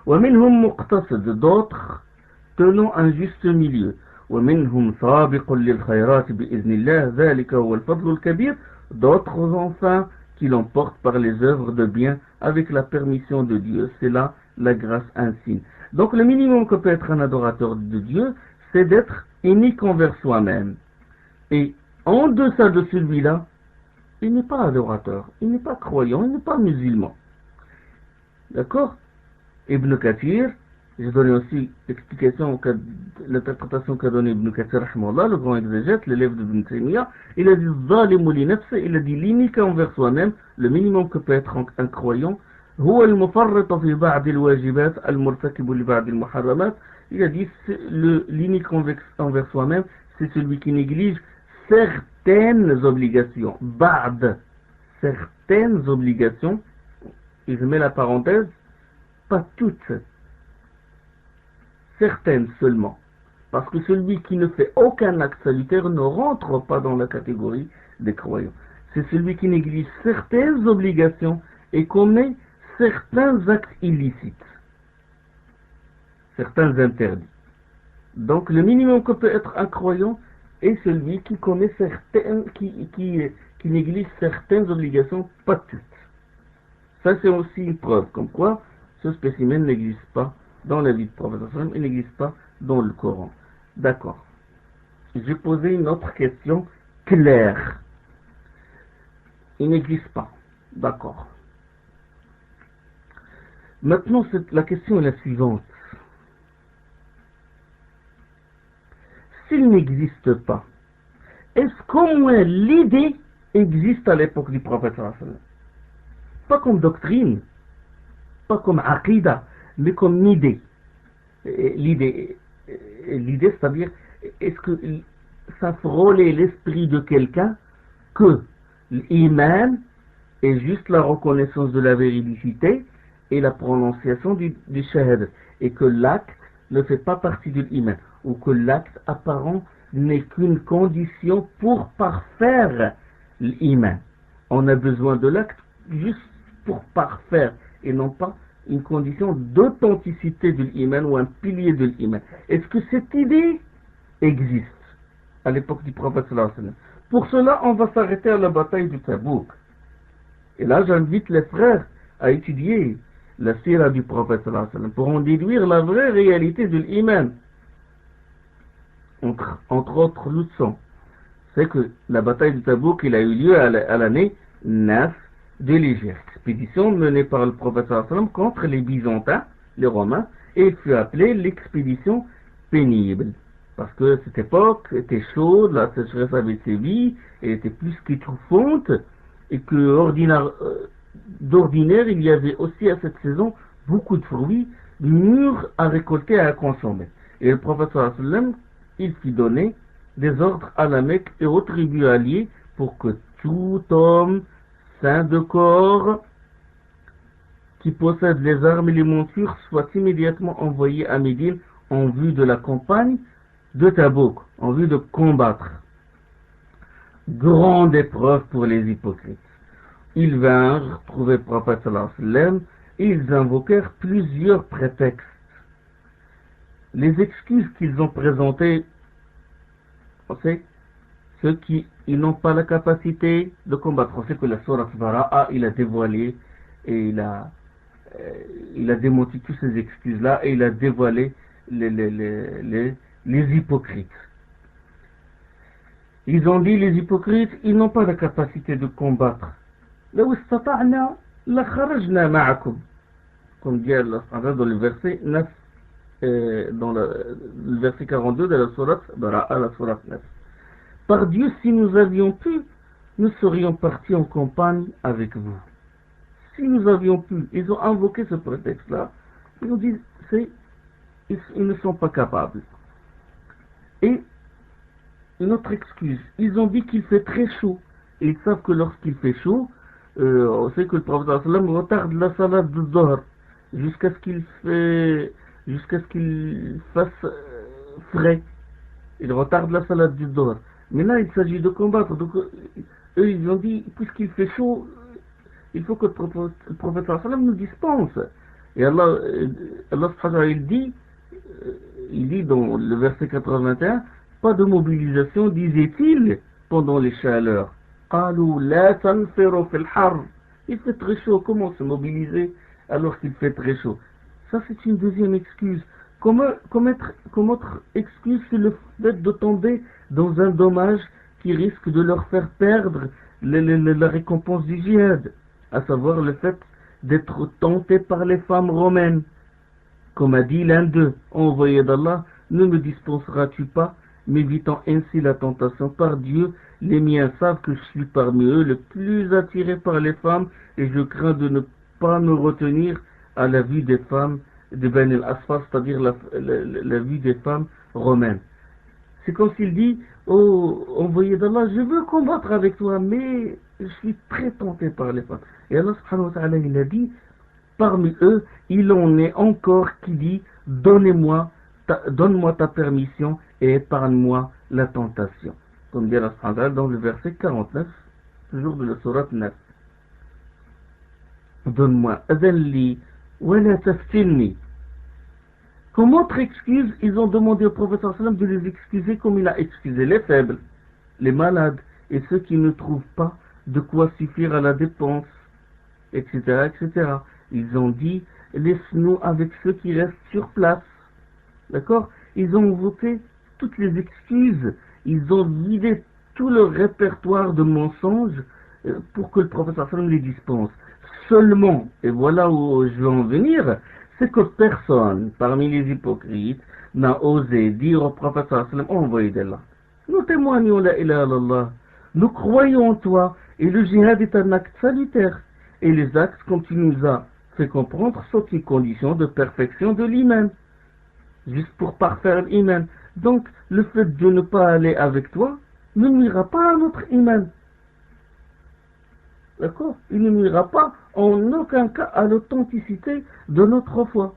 وَمِنْهُمْ مُقْتَصِدٌ. D'autres tenant un juste milieu. وَمِنْهُمْ سَابِقٌ لِلْخَيْرَاتِ بِإِذْنِ اللَّهِ ذَلِكَ هُوَ الْفَضْلُ الْكَبِيرُ. D'autres enfin qui l'emportent par les œuvres de bien avec la permission de Dieu. C'est là la grâce insigne. Donc le minimum que peut être un adorateur de Dieu, c'est d'être unique envers soi-même. Et en deçà de celui-là, il n'est pas adorateur, il n'est pas croyant, il n'est pas musulman. D'accord? Ibn Kathir, j'ai donné aussi l'explication, l'interprétation qu'a donnée Ibn Kathir, le grand exégète, l'élève d'Ibn Taymiyyah. Il a dit zalimu li nafsi, il a dit l'unique envers soi-même, le minimum que peut être un croyant, هو المفرط في بعض الواجبات المرتكب لبعض المحرمات. Il a dit l'unique envers soi-même, c'est celui qui néglige certaines obligations. بعض, certaines obligations, et je mets la parenthèse, pas toutes, certaines seulement. Parce que celui qui ne fait aucun acte salutaire ne rentre pas dans la catégorie des croyants. C'est celui qui néglige certaines obligations et commet certains actes illicites, certains interdits. Donc le minimum que peut être un croyant est celui qui commet qui néglige certaines obligations, pas toutes. Ça c'est aussi une preuve, comme quoi ce spécimen n'existe pas dans la vie du prophète, il n'existe pas dans le Coran. D'accord. J'ai posé une autre question claire. Il n'existe pas. D'accord. Maintenant, la question est la suivante. S'il n'existe pas, est-ce qu'au moins l'idée existe à l'époque du prophète? Pas comme doctrine, pas comme aqidah, mais comme idée. L'idée, c'est-à-dire, est-ce que ça frôlait l'esprit de quelqu'un que l'iman est juste la reconnaissance de la véridicité et la prononciation du shahad, et que l'acte ne fait pas partie de l'iman, ou que l'acte apparent n'est qu'une condition pour parfaire l'iman. On a besoin de l'acte juste pour parfaire, et non pas une condition d'authenticité de l'iman ou un pilier de l'iman. Est-ce que cette idée existe à l'époque du prophète sallallahu alayhi wa sallam? Pour cela, on va s'arrêter à la bataille du Tabouk. Et là, j'invite les frères à étudier la sira du prophète sallallahu alayhi wa sallam pour en déduire la vraie réalité de l'iman. Entre autres leçons, c'est que la bataille du Tabouk, il a eu lieu à l'année 9 de l'Hégire. Expédition menée par le prophète sallallahu alayhi wa sallam contre les Byzantins, les Romains, et il fut appelé l'expédition pénible. Parce que cette époque était chaude, la sécheresse avait sévi, elle était plus qu'étouffante, et que d'ordinaire, il y avait aussi à cette saison beaucoup de fruits mûrs à récolter et à consommer. Et le prophète sallallahu alayhi wa sallam, il fit donner des ordres à la Mecque et aux tribus alliées pour que tout homme sain de corps qui possède les armes et les montures soit immédiatement envoyé à Médine en vue de la campagne de Tabouk, en vue de combattre. Grande épreuve pour les hypocrites. Ils vinrent trouver le prophète sallallahu alayhi wa sallam et ils invoquèrent plusieurs prétextes. Les excuses qu'ils ont présentées, on sait, ceux qui n'ont pas la capacité de combattre. On sait que la sourate Bara'a, il a dévoilé et il a démenti toutes ces excuses-là et il a dévoilé les hypocrites. Ils ont dit, les hypocrites, ils n'ont pas la capacité de combattre. Comme dit Allah dans le verset 9, dans le verset 42 de la sourate Bara'a, la sourate 9. Par Dieu, si nous avions pu, nous serions partis en campagne avec vous. Si nous avions pu, ils ont invoqué ce prétexte-là. Ils ont dit, ils ne sont pas capables. Et une autre excuse, ils ont dit qu'il fait très chaud. Et ils savent que lorsqu'il fait chaud, on sait que le prophète sallallahu alayhi wa sallam retarde la salade du Dhuhr jusqu'à ce qu'il fasse frais. Il retarde la salade du Dhuhr. Mais là, il s'agit de combattre. Donc, eux, ils ont dit, puisqu'il fait chaud, il faut que le prophète sallallahu alayhi wa sallam nous dispense. Et Allah subhanahu wa ta'ala, il dit dans le verset 81, pas de mobilisation, disait-il, pendant les chaleurs. Il fait très chaud, comment se mobiliser alors qu'il fait très chaud? Ça, c'est une deuxième excuse. Comme autre excuse, c'est le fait de tomber dans un dommage qui risque de leur faire perdre la récompense du djihad, à savoir le fait d'être tentés par les femmes romaines. Comme a dit l'un d'eux, envoyé d'Allah, ne me dispenseras-tu pas, m'évitant ainsi la tentation? Par Dieu, les miens savent que je suis parmi eux le plus attiré par les femmes, et je crains de ne pas me retenir à la vue des femmes de Ben el-Asfar, c'est-à-dire la vue des femmes romaines. C'est comme s'il dit, oh envoyé d'Allah, je veux combattre avec toi, mais je suis très tenté par les femmes. Et Allah subhanahu wa ta'ala, il a dit, parmi eux, il en est encore qui dit, donne-moi ta permission et épargne-moi la tentation. Comme dit Allah subhanahu wa ta'ala dans le verset 49, toujours de la sourate 9. Donne-moi, adalli, wa la taftinni. Comme autre excuse, ils ont demandé au prophète sallam de les excuser comme il a excusé les faibles, les malades et ceux qui ne trouvent pas de quoi suffire à la dépense, etc., etc. Ils ont dit, laisse-nous avec ceux qui restent sur place. D'accord? Ils ont invoqué toutes les excuses, ils ont vidé tout leur répertoire de mensonges pour que le prophète sallam les dispense. Seulement, et voilà où je veux en venir, c'est que personne parmi les hypocrites n'a osé dire au prophète sallam, envoyé d'Allah. Nous témoignons la ilaha illallah, nous croyons en toi, et le djihad est un acte salutaire. Et les actes, comme tu nous as fait comprendre, sont une condition de perfection de l'iman, juste pour parfaire l'iman. Donc, le fait de ne pas aller avec toi ne nuira pas à notre iman. D'accord? Il ne nuira pas en aucun cas à l'authenticité de notre foi.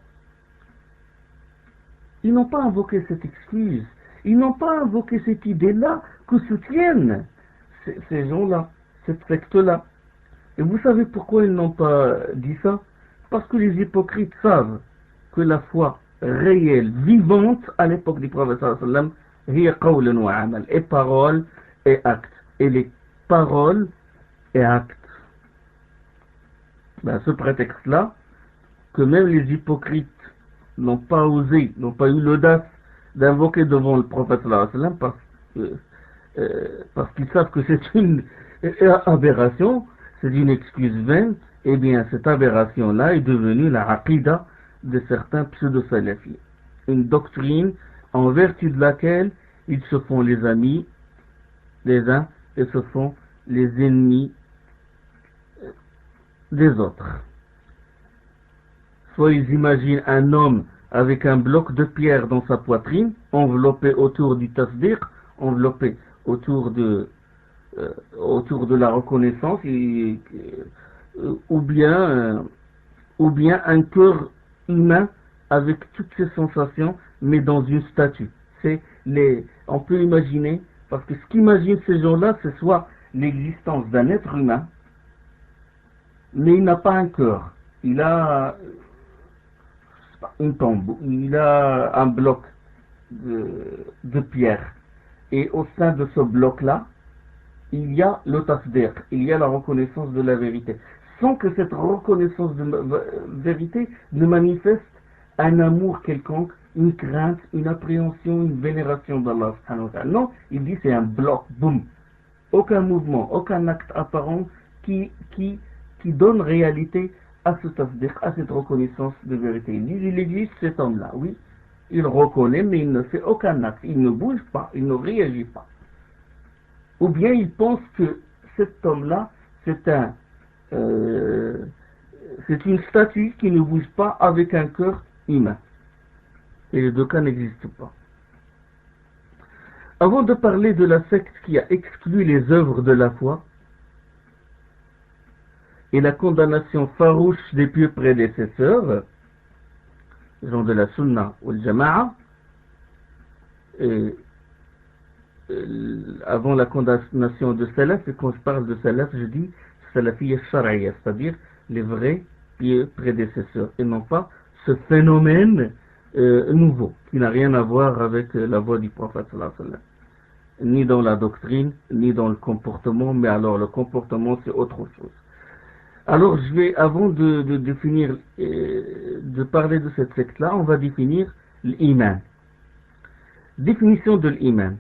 Ils n'ont pas invoqué cette excuse. Ils n'ont pas invoqué cette idée-là que soutiennent ces gens-là, cette secte-là. Et vous savez pourquoi ils n'ont pas dit ça? Parce que les hypocrites savent que la foi réelle, vivante à l'époque du prophète sallallahu alayhi wa sallam, et paroles et actes. Et les paroles et actes. Ce prétexte-là, que même les hypocrites n'ont pas osé, n'ont pas eu l'audace d'invoquer devant le prophète sallallahu alayhi wa sallam parce qu'ils savent que c'est une aberration, c'est une excuse vaine, et bien cette aberration-là est devenue la aqida de certains pseudo-salafis. Une doctrine en vertu de laquelle ils se font les amis des uns et se font les ennemis des autres. Soit ils imaginent un homme avec un bloc de pierre dans sa poitrine, enveloppé autour du tasdiq, enveloppé autour de la reconnaissance, ou bien un cœur humain avec toutes ses sensations, mais dans une statue. On peut imaginer, parce que ce qu'imaginent ces gens-là, c'est soit l'existence d'un être humain, mais il n'a pas un cœur. Il a une tombe, il a un bloc de pierre. Et au sein de ce bloc-là, il y a le tasdiq, il y a la reconnaissance de la vérité. Sans que cette reconnaissance de vérité ne manifeste un amour quelconque, une crainte, une appréhension, une vénération d'Allah. Non, il dit c'est un bloc, boum. Aucun mouvement, aucun acte apparent qui donne réalité à ce tasdiq, à cette reconnaissance de vérité. Il existe cet homme-là, oui. Il reconnaît, mais il ne fait aucun acte. Il ne bouge pas, il ne réagit pas. Ou bien il pense que cet homme-là, c'est une statue qui ne bouge pas avec un cœur humain. Et les deux cas n'existent pas. Avant de parler de la secte qui a exclu les œuvres de la foi et la condamnation farouche des pieux prédécesseurs, gens de la Sunna ou le Jama'a, avant la condamnation de Salaf, et quand je parle de Salaf, je dis Salafiyya Shar'iyya, c'est-à-dire les vrais pieux prédécesseurs, et non pas ce phénomène nouveau, qui n'a rien à voir avec la voie du prophète sallallahu alayhi wa sallam, ni dans la doctrine, ni dans le comportement, mais alors le comportement c'est autre chose. Alors je vais, avant de définir, de parler de cette secte-là, on va définir l'iman. Définition de l'iman.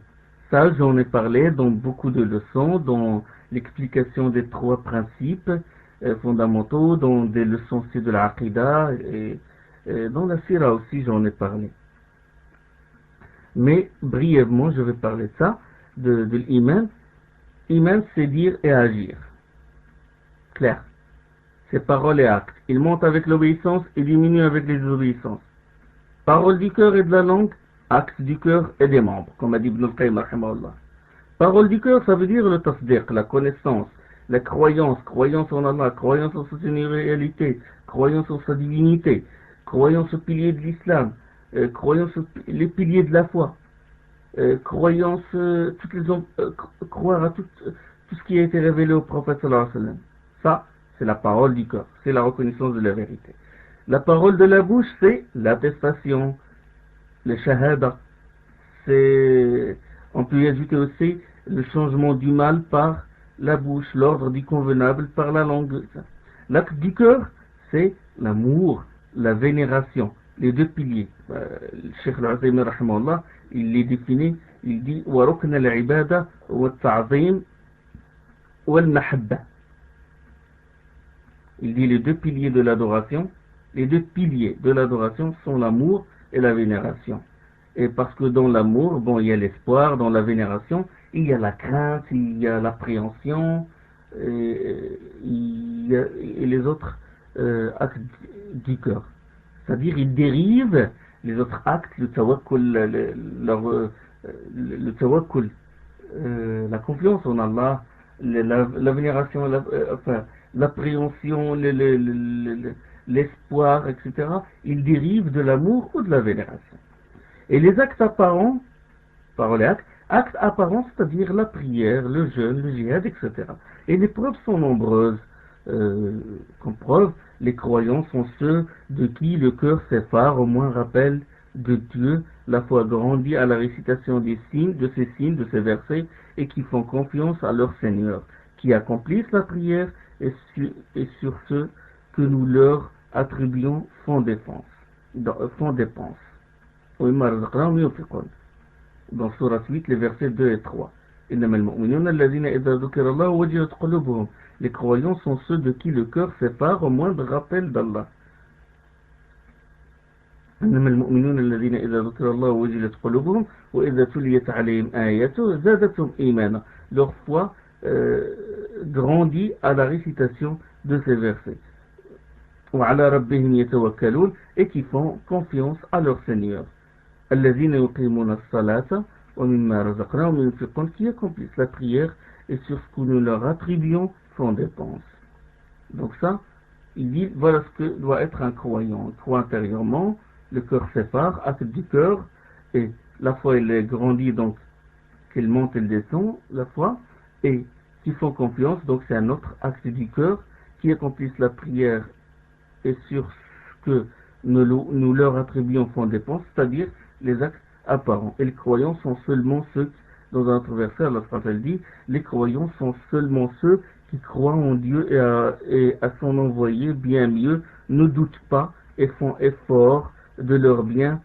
Ça, j'en ai parlé dans beaucoup de leçons, dans l'explication des 3 principes fondamentaux, dans des leçons aussi de l'Aqida, et dans la Sira aussi, j'en ai parlé. Mais, brièvement, je vais parler de ça, de l'iman. Iman, c'est dire et agir. Clair. c'est parole et acte. Il monte avec l'obéissance et diminue avec les désobéissances. Parole du cœur et de la langue, acte du cœur et des membres, comme a dit Ibn al-Qayyim rahimahullah. Parole du cœur, ça veut dire le tasdiq, la connaissance, la croyance, croyance en Allah, croyance en sa réalité, croyance en sa divinité, croyance aux piliers de l'islam, croyance les piliers de la foi, croyance, croire à tout ce qui a été révélé au prophète sallallahu alayhi wa sallam. Ça, c'est la parole du cœur, c'est la reconnaissance de la vérité. La parole de la bouche, c'est l'attestation, le shahada. On peut y ajouter aussi le changement du mal par la bouche, l'ordre du convenable par la langue. L'acte du cœur, c'est l'amour, la vénération, les deux piliers. Le Cheikh Al-Azim rahimahullah, il les définit, il dit وَرُكْنَ الْعِبَادَةِ وَالتَّعْظِيمِ وَالْمَحَبَّةِ. Il dit les deux piliers de l'adoration. Les deux piliers de l'adoration sont l'amour et la vénération. Et parce que dans l'amour, bon, il y a l'espoir, dans la vénération, il y a la crainte, il y a l'appréhension, et les autres actes du cœur. C'est-à-dire, ils dérivent les autres actes, le tawakkul, le tawakkul, la confiance en Allah, la vénération, l'appréhension, l'espoir, etc. Ils dérivent de l'amour ou de la vénération. Et les actes apparents, parole et actes apparents, c'est-à-dire la prière, le jeûne, le djihad, etc. Et les preuves sont nombreuses. Comme preuve, les croyants sont ceux de qui le cœur s'effare, au moins rappel de Dieu, la foi grandit à la récitation des signes, de ces versets, et qui font confiance à leur Seigneur, qui accomplissent la prière et sur ceux que nous leur attribuons font dépense. Dans Surat 8, les versets 2 et 3. Les croyants sont ceux de qui le cœur sépare au moindre rappel d'Allah. Leur foi grandit à la récitation de ces versets. Et qui font confiance à leur Seigneur. Qui accomplissent la prière et sur ce que nous leur attribuons font dépense. Donc ça, il dit, voilà ce que doit être un croyant. Il croit intérieurement, le cœur sépare, acte du cœur, et la foi elle grandit, donc qu'elle monte, elle descend, la foi, et qui font confiance, donc c'est un autre acte du cœur, qui accomplissent la prière et sur ce que nous leur attribuons font dépense, c'est-à-dire les actes apparents. Et les croyants sont seulement ceux, dans un autre verset, Allah dit, les croyants sont seulement ceux qui croient en Dieu et à son envoyé, bien mieux, ne doutent pas et font effort de leur bien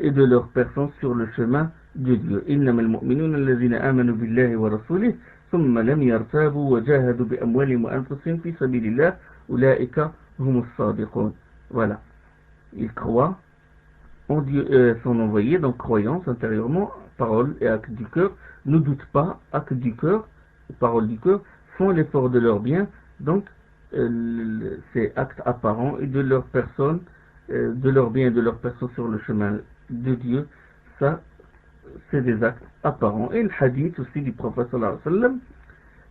et de leur personne sur le chemin de Dieu. إنما المؤمنون الذين آمنوا بالله ورسوله ثم لم يرتابوا وجاهدوا بأموالهم وأنفسهم في سبيل الله أولئك هم الصادقون. Voilà. Ils croient en Dieu, son envoyé, donc croyance intérieurement, parole et acte du cœur, ne doutent pas, acte du cœur, parole du cœur, font l'effort de leur bien, donc c'est actes apparents et de leur personne, de leur bien et de leur personne sur le chemin de Dieu, ça c'est des actes apparents. Et le hadith aussi du prophète sallallahu alayhi wa sallam,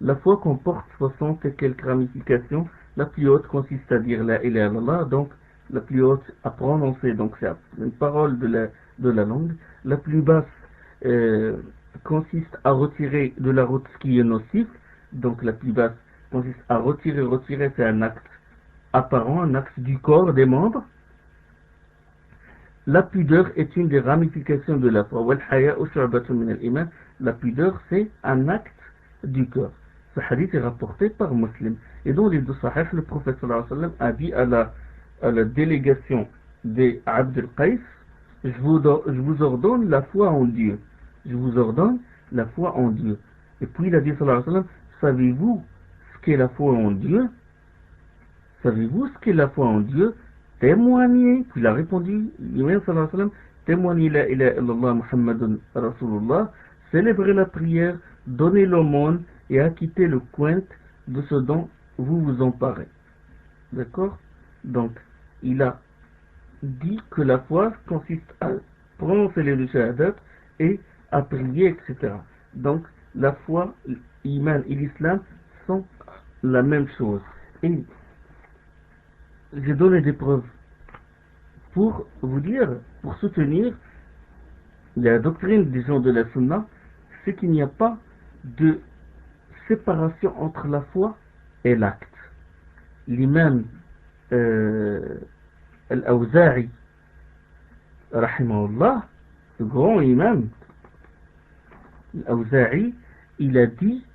la foi comporte 60 et quelques ramifications. La plus haute consiste à dire la ilaha illallah, donc la plus haute à prononcer, donc c'est une parole de la langue. La plus basse consiste à retirer de la route ce qui est nocif, donc la plus basse consiste à retirer c'est un acte apparent, un acte du corps, des membres. La pudeur est une des ramifications de la foi. La pudeur c'est un acte du cœur. Ce hadith est rapporté par Muslim. Et dans les deux sahih, le prophète sallallahu alayhi wa sallam a dit à la délégation des Abd al-Qais, je vous ordonne la foi en Dieu. Je vous ordonne la foi en Dieu. Et puis il a dit sallallahu alayhi wa sallam, savez-vous ce qu'est la foi en Dieu? Savez-vous ce qu'est la foi en Dieu? Témoignez. Puis il a répondu, lui-même sallallahu alayhi wa sallam, témoignez la ilaha illallah Muhammadun Rasulullah, célébrez la prière, donnez l'aumône et acquittez le quint de ce dont vous vous emparez. D'accord? Donc, il a dit que la foi consiste à prononcer les deux shahadat et à prier, etc. Donc, la foi, l'iman et l'islam sont la même chose. Et j'ai donné des preuves pour vous dire, pour soutenir la doctrine des gens de la Sunna, c'est qu'il n'y a pas de séparation entre la foi et l'acte. L'imam Al-Awza'i, rahimahullah, le grand imam Al-Awza'i, il a dit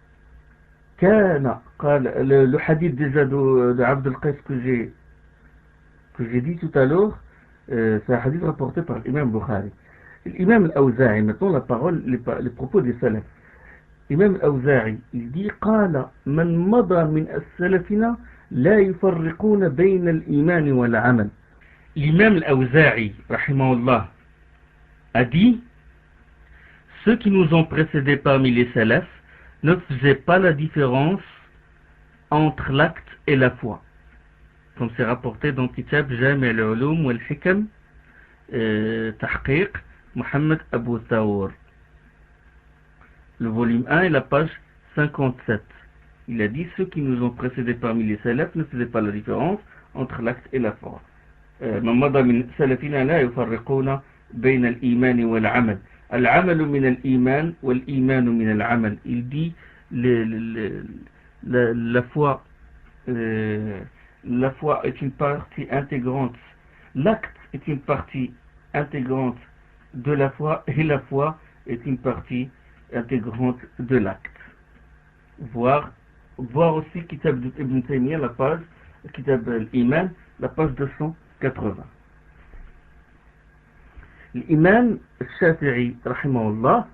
le hadith déjà de Abd al-Qais que j'ai dit tout à l'heure, c'est un hadith rapporté par l'imam Bukhari. L'imam Al-Awza'i, maintenant la parole, les propos des salafs. L'imam Al-Awza'i, il dit قال من مضى من السلفنا لا يفرقون بين الإيمان والعمل. L'imam Al-Awza'i, rahimahullah, a dit ceux qui nous ont précédés parmi les salafs ne faisaient pas la différence entre l'acte et la foi. Comme c'est rapporté dans Kitab Jami' al-Ulum wal-Hikam, Tahqiq, Mohammed Abu Thawr. Le volume 1 et la page 57. Il a dit ceux qui nous ont précédés parmi les salafs ne faisaient pas la différence entre l'acte et la foi. من مضى من سلفنا لا يفرقون بين الإيمان والعمل. العمل من الإيمان والإيمان من العمل. Il dit la foi est une partie intégrante. L'acte est une partie intégrante de la foi et la foi est une partie intégrante de l'acte. Voir aussi Kitab Ibn Taymiyyah, la page Kitab al-Iman, la page 280. L'imam Shafi'i, rahimahullah,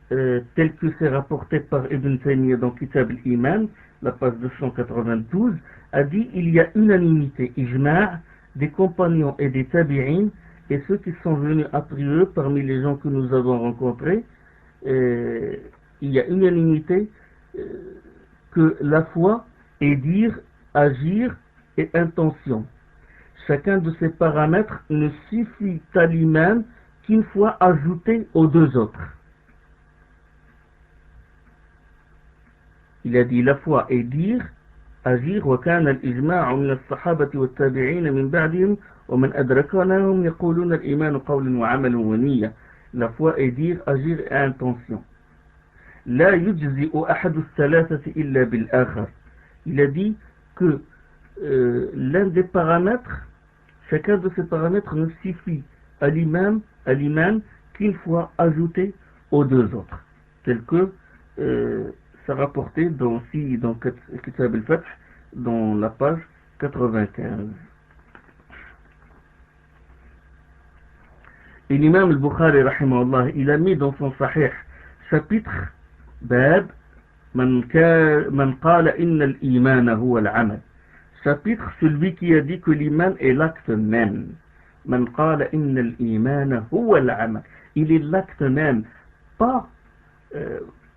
tel que c'est rapporté par Ibn Taymiyyah dans Kitab al-Iman, la page 292, a dit il y a unanimité, ijma' des compagnons et des tabi'in et ceux qui sont venus après eux parmi les gens que nous avons rencontrés, il y a unanimité que la foi est dire, agir et intention. Chacun de ces paramètres ne suffit à lui-même qu'une fois ajouté aux deux autres. Il a dit la foi est dire, agir, وكان الإجماع من الصحابة والتابعين من بعدهم ومن أدركناهم يقولون الإيمان قول وعمل ونية. La foi est dire, agir et intention. لا يجزئ أحد الثلاثة إلا بالآخر. Il a dit que l'un des paramètres, chacun de ces paramètres ne suffit à l'imam qu'une fois ajouté aux deux autres, tel que c'est rapporté dans Kitab al-Fath, dans la page 95. Et l'imam al-Bukhari, rahimahullah, il a mis dans son Sahih chapitre Bab Man qala inna al-iman huwa al-amal. Chapitre celui qui a dit que l'iman est l'acte même. Man qala inna al-iman huwa al-amal. Il est l'acte même, pas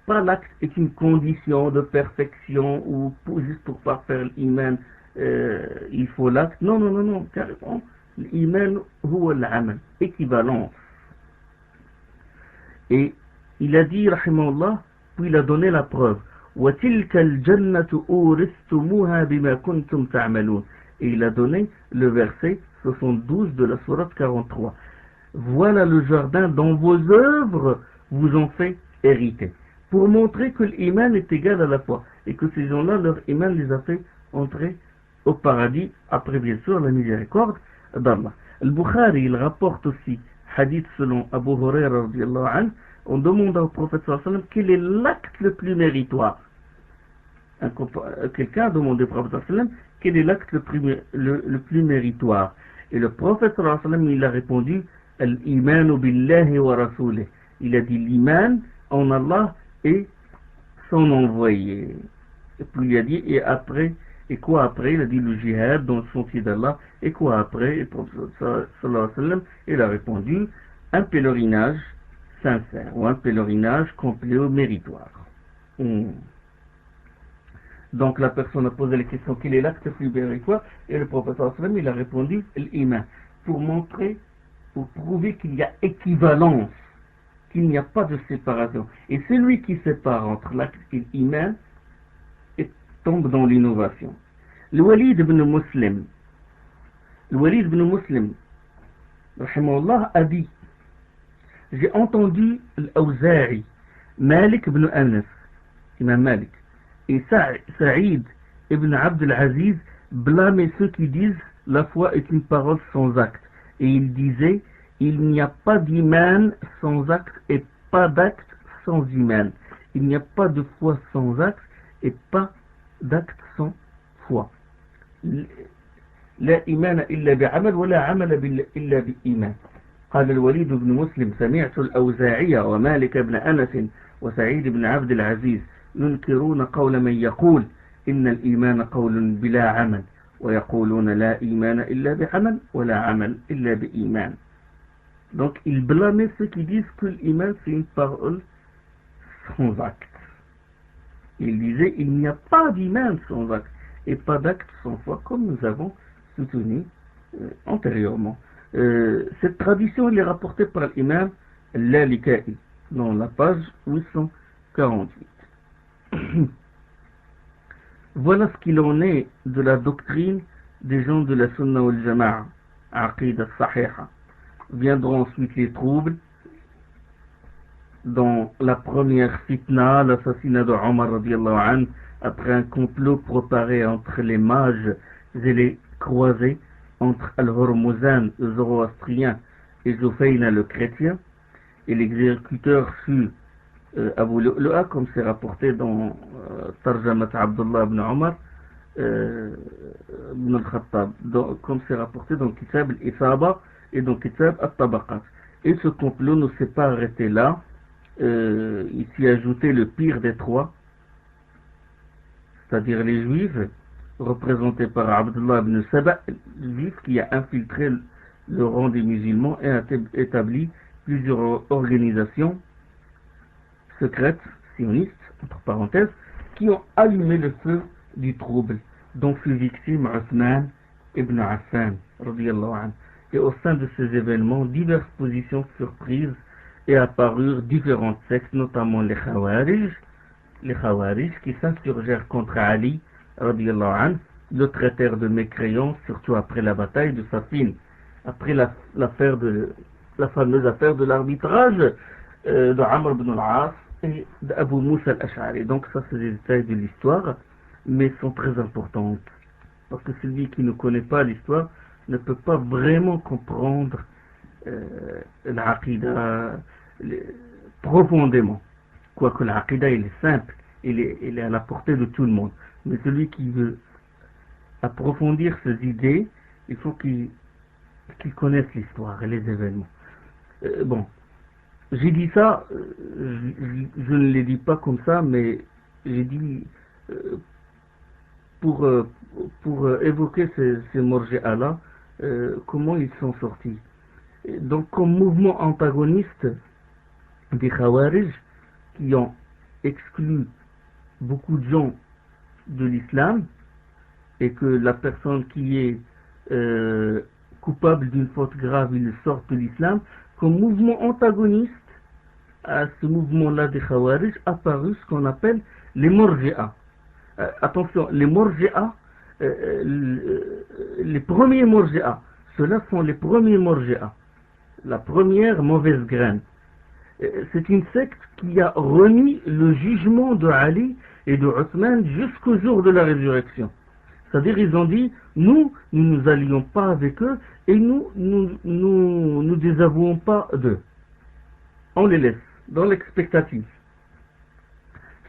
l'acte est une condition de perfection ou juste pour parfaire l'iman il faut l'acte. Non, carrément. L'iman huwa al-amal, équivalence. Et il a dit, rahimahullah, puis il a donné la preuve. وَتِلْكَ الْجَنَّةُ أُورِثْتُمُوهَا بِمَا كُنْتُمْ تَعْمَلُونَ. Et il a donné le verset 72 de la sourate 43. Voilà le jardin dont vos œuvres vous ont fait hériter. Pour montrer que l'iman est égal à la foi. Et que ces gens-là, leur iman les a fait entrer au paradis, après bien sûr la miséricorde d'Allah. Al-Bukhari, il rapporte aussi, hadith selon Abu Huraira radiyallahu anhu, on demande au prophète sallallahu alayhi wa sallam quel est l'acte le plus méritoire. Quelqu'un a demandé au prophète sallallahu alayhi wa sallam quel est l'acte le plus méritoire. Et le prophète sallallahu alayhi wa sallam il a répondu Al-imanu billahi wa rasulih. Il a dit l'iman en Allah et son envoyé. Et puis il a dit et quoi après? Il a dit le jihad dans le sentier d'Allah. Et quoi après? Et le prophète sallallahu alayhi wa sallam il a répondu un pèlerinage sincère ou un pèlerinage complet ou méritoire. Donc la personne a posé la question, quel est l'acte plus méritoire? Et le prophète sallam, il a répondu l'iman, pour montrer, pour prouver qu'il y a équivalence, qu'il n'y a pas de séparation. Et celui qui sépare entre l'acte et l'iman tombe dans l'innovation. Le Walid ibn Muslim, rahimahullah, a dit, j'ai entendu l'Awza'i, Malik ibn Anas, Imam Malik, et Saïd ibn Abd al-Aziz blâmer ceux qui disent la foi est une parole sans acte. Et il disait, il n'y a pas d'iman sans acte et pas d'acte sans iman. Il n'y a pas de foi sans acte et pas d'acte sans foi. لا إيمان إلا بعمل ولا عمل إلا بإيمان. قال الوليد بن مسلم سمعت الأوزاعي ومالك بن أنس وسعيد بن عبد العزيز ينكرون قول من يقول إن الإيمان قول بلا عمل ويقولون لا إيمان إلا بعمل ولا عمل إلا بإيمان. Donc il blâmait ceux qui disent que l'iman c'est une parole sans acte. Il disait il n'y a pas d'iman sans acte et pas d'acte sans foi, comme nous avons soutenu antérieurement. Cette tradition elle est rapportée par l'imam Al-Lalika'i dans la page 848. Voilà ce qu'il en est de la doctrine des gens de la Sunna wal Jama'a, Aqida Sahiha. Viendront ensuite les troubles dans la première fitna, l'assassinat de Omar radiallahu anhu, après un complot préparé entre les mages et les croisés, entre Al-Hormuzan, le zoroastrien, et Zoufayna, le chrétien, et l'exécuteur fut Abu Lu'lu'a, comme c'est rapporté dans Tarjamat Abdullah ibn Omar ibn al-Khattab, comme c'est rapporté dans Kitab al-Isaba et dans Kitab al-Tabaqat. Et ce complot ne s'est pas arrêté là. Il s'y ajoutait le pire des trois, c'est-à-dire les juifs, représentés par Abdullah ibn Saba, le juif qui a infiltré le rang des musulmans et a établi plusieurs organisations secrètes, sionistes, entre parenthèses, qui ont allumé le feu du trouble, dont fut victime Othman ibn Affan, radiyallahu anhu. Et au sein de ces événements, diverses positions surprises et apparurent différentes sectes, notamment les Khawarij qui s'insurgèrent contre Ali, radiyallahu anhu, le traitèrent de mécréants, surtout après la bataille de Safin, après la fameuse affaire de l'arbitrage de Amr ibn al-As et d'Abu Musa al-Ash'ari. Donc ça c'est des détails de l'histoire, mais sont très importantes, parce que celui qui ne connaît pas l'histoire ne peut pas vraiment comprendre l'Aqida profondément. Quoique l'Aqida il est simple, il est à la portée de tout le monde. Mais celui qui veut approfondir ses idées, il faut qu'il connaisse l'histoire et les événements. Bon, j'ai dit ça, je ne l'ai dit pas comme ça, mais j'ai dit pour évoquer ces Morji'a-là, comment ils sont sortis. Donc comme mouvement antagoniste des Khawarij, qui ont exclu beaucoup de gens de l'islam, et que la personne qui est coupable d'une faute grave, il sort de l'islam, comme mouvement antagoniste à ce mouvement-là des Khawarij, apparu ce qu'on appelle les Morji'a. Attention, les Morji'a, les premiers Morji'a, ceux-là sont les premiers Morji'a, la première mauvaise graine. C'est une secte qui a remis le jugement de Ali et de Othman jusqu'au jour de la résurrection. C'est-à-dire, ils ont dit, nous nous allions pas avec eux et nous désavouons pas d'eux. On les laisse dans l'expectative.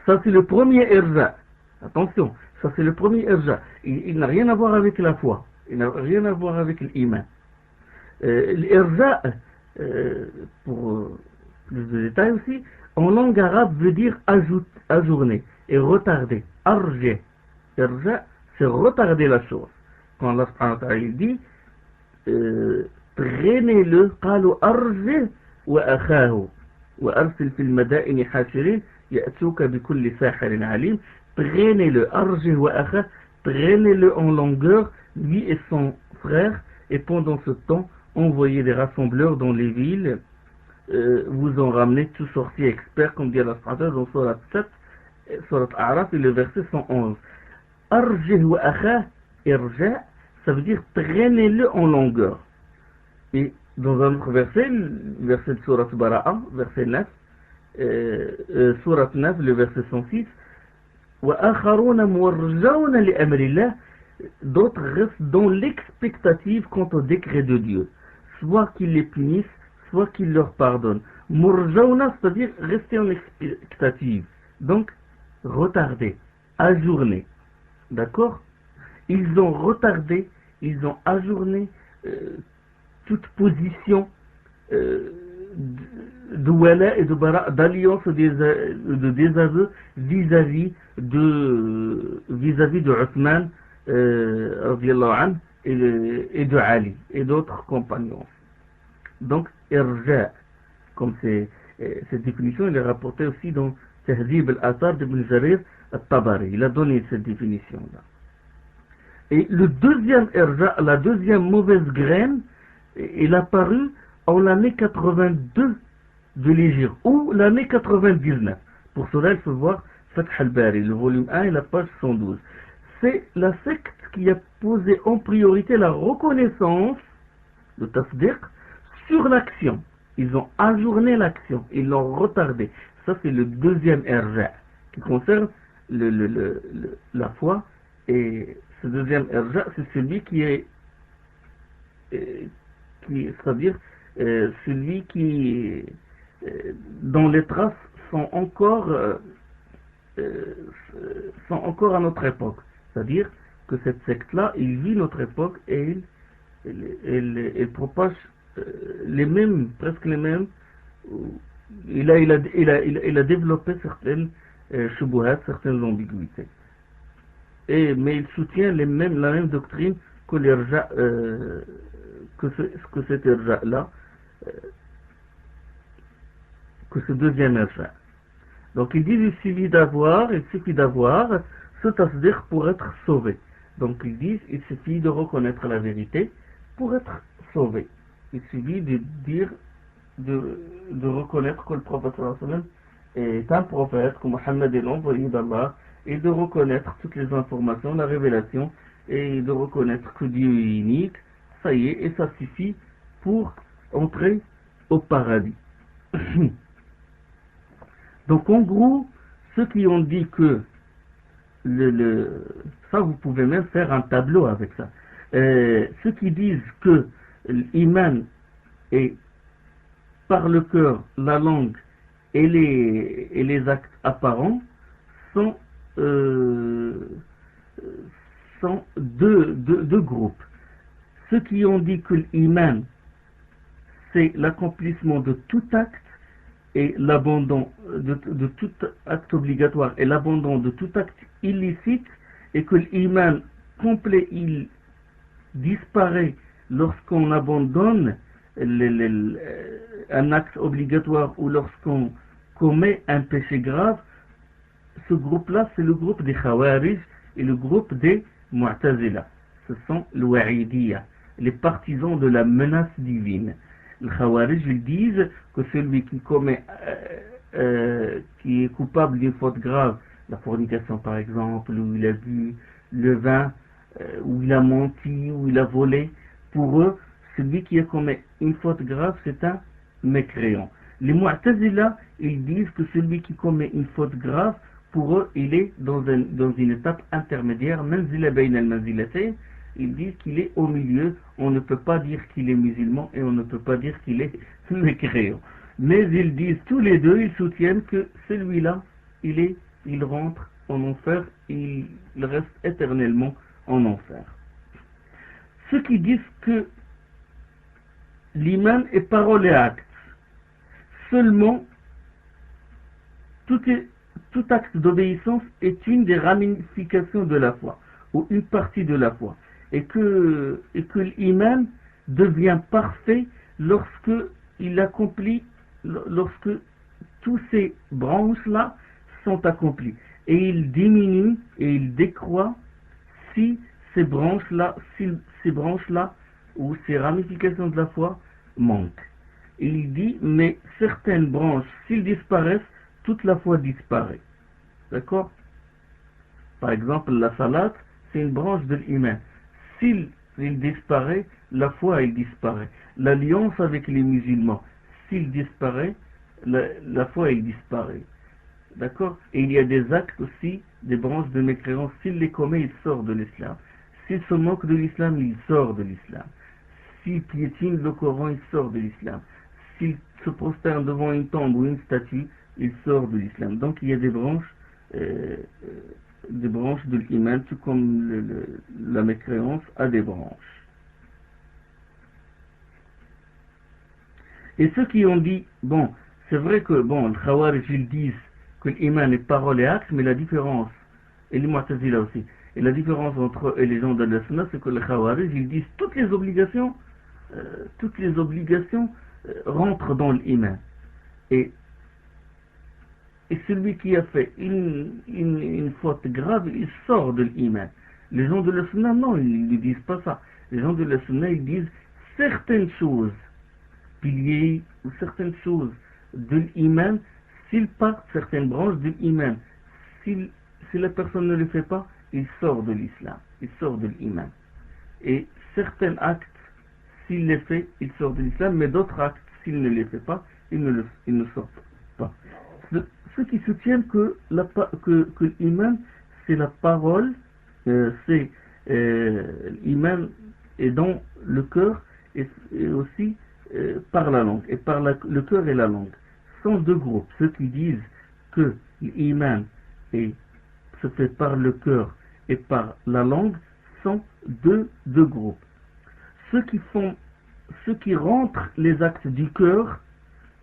Ça, c'est le premier irja. Attention, ça, c'est le premier irja. Il n'a rien à voir avec la foi. Il n'a rien à voir avec l'iman. L'irja, pour plus de détails aussi, en langue arabe veut dire ajourner et retarder. Arja. Irja, c'est retarder la chose. Quand Allah subhanahu wa ta'ala dit traînez-le, قالوا أرجه وأخاه وأرسل في المدائن حاشرين يأتوك بكل ساحر عليم. traînez-le, arjih wa akha, traînez-le en longueur, lui et son frère, et pendant ce temps, envoyez des rassembleurs dans les villes, vous en ramenez tous sortis experts, comme dit Allah dans Surat 7, Surat A'raf, et le verset 111. Arjih wa akha, irja, ça veut dire traînez-le en longueur. Et dans un autre verset, le verset de Surat Bara'a, verset 9, Surat 9, le verset 106, d'autres restent dans l'expectative quant au décret de Dieu, soit qu'il les punisse, soit qu'il leur pardonne. Murjauna, c'est-à-dire rester en expectative, donc retarder, ajourner, d'accord? Ils ont retardé, ils ont ajourné toute position de wala et de bara, d'alliance, de désaveu vis-à-vis de Othman radiallahu anhu, et de Ali et d'autres compagnons. Donc irja, comme cette définition, elle est rapportée aussi dans Tahdhib al-Athar d'Ibn Jarir al-Tabari. Il a donné cette définition là. Et le deuxième irja, la deuxième mauvaise graine, est apparue en l'année 82 de l'Hégire, ou l'année 99. Pour cela, il faut voir Fath al-Bari, le volume 1 et la page 112. C'est la secte qui a posé en priorité la reconnaissance, le tasdiq, sur l'action. Ils ont ajourné l'action, ils l'ont retardé. Ça, c'est le deuxième irja qui concerne la foi. Et ce deuxième irja, c'est celui qui est, c'est-à-dire celui qui, dont les traces sont encore à notre époque. C'est-à-dire que cette secte-là, il vit notre époque et il propage les mêmes, presque les mêmes. Il a développé certaines shubuhat, certaines ambiguïtés. Mais il soutient la même doctrine que l'irja, que cet irja-là, que ce deuxième irja. Donc il dit il suffit d'avoir ce tasdiq pour être sauvé. Donc ils disent il suffit de reconnaître la vérité pour être sauvé. Il suffit de dire, de reconnaître que le prophète sallallahu alayhi wa sallam est un prophète, que Mohammed est l'envoyé d'Allah, et de reconnaître toutes les informations, la révélation, et de reconnaître que Dieu est unique. Ça y est, et ça suffit pour entrer au paradis. Donc en gros, ceux qui ont dit que ça, vous pouvez même faire un tableau avec ça. Ceux qui disent que l'iman est par le cœur, la langue et les actes apparents sont deux groupes. Ceux qui ont dit que l'iman c'est l'accomplissement de tout acte et l'abandon de tout acte obligatoire et l'abandon de tout acte illicite, et que l'iman complet il disparaît lorsqu'on abandonne un acte obligatoire ou lorsqu'on commet un péché grave. Ce groupe-là, c'est le groupe des Khawarij et le groupe des Mu'tazila. Ce sont les Wa'idiyya, les partisans de la menace divine. Les Khawarij, ils disent que celui qui commet, qui est coupable d'une faute grave, la fornication par exemple, où il a bu le vin, où il a menti, où il a volé, pour eux, celui qui a commis une faute grave, c'est un mécréant. Les Mu'tazila, ils disent que celui qui commet une faute grave, pour eux, il est dans une étape intermédiaire, manzila bayna al-manzilatayn. Ils disent qu'il est au milieu. On ne peut pas dire qu'il est musulman et on ne peut pas dire qu'il est mécréant. Mais ils disent tous les deux, ils soutiennent que celui-là, il rentre en enfer, il reste éternellement en enfer. Ceux qui disent que l'iman est parole et acte, seulement tout acte d'obéissance est une des ramifications de la foi, ou une partie de la foi, et que l'iman devient parfait lorsque toutes ces branches-là sont accomplies. et il diminue et il décroît si ces branches-là, ou ces ramifications de la foi manquent. Et il dit, mais certaines branches, s'ils disparaissent, toute la foi disparaît. D'accord? Par exemple, la salat, c'est une branche de l'iman. S'il disparaît, la foi, elle disparaît. L'alliance avec les musulmans, s'il disparaît, la foi, elle disparaît. D'accord? Et il y a des actes aussi, des branches de mécréance. S'il les commet, il sort de l'islam. S'il se moque de l'islam, il sort de l'islam. S'il piétine le Coran, il sort de l'islam. S'il se prosterne devant une tombe ou une statue, il sort de l'islam. Donc il y a des branches de l'iman, tout comme la mécréance a des branches. Et ceux qui ont dit, bon, c'est vrai que, bon, les Khawarij, ils disent que l'iman est parole et acte, mais la différence, et les Mu'tazila aussi, et la différence entre eux et les gens de la Sunna, c'est que les Khawarij, ils disent toutes les obligations rentrent dans l'iman. Et celui qui a fait une faute grave, il sort de l'iman. Les gens de la Sunna, non, ils ne disent pas ça. Les gens de la Sunna, ils disent certaines choses, piliers ou certaines choses de l'iman, s'il part certaines branches de l'iman, si la personne ne le fait pas, il sort de l'islam, il sort de l'iman. Et certains actes, s'il les fait, il sort de l'islam, mais d'autres actes, s'il ne les fait pas, il ne sort pas. Ceux qui soutiennent que l'iman, c'est la parole, l'iman est dans le cœur et aussi par la langue, et par le cœur et la langue. Ce sont deux groupes. Ceux qui disent que l'iman se fait par le cœur et par la langue sont deux groupes. Ceux qui rentrent les actes du cœur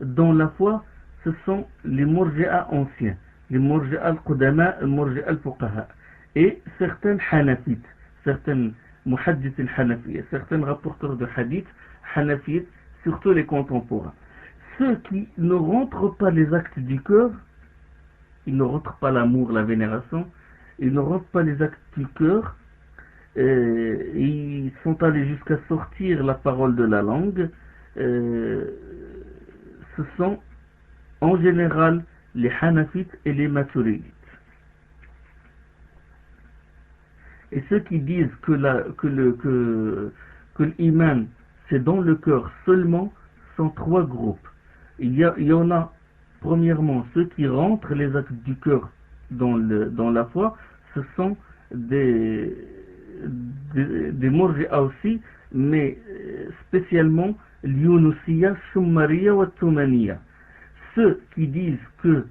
dans la foi, ce sont les Murji'a anciens, les Murji'a al-Qudama, les Murji'a al-Fuqaha, et certains Hanafites, certains Muhaddith al-Hanafiya, certains rapporteurs de hadith Hanafites, surtout les contemporains. Ceux qui ne rentrent pas les actes du cœur, ils ne rentrent pas l'amour, la vénération, ils ne rentrent pas les actes du cœur, ils sont allés jusqu'à sortir la parole de la langue. Ce sont en général les Hanafites et les Maturidites. Et ceux qui disent que l'iman c'est dans le cœur seulement sont trois groupes. Il y en a premièrement ceux qui rentrent les actes du cœur dans la foi, ce sont des Murji'a aussi, mais spécialement l'Yunusiyya, Shummariyya wa Tumaniya. Ceux qui disent que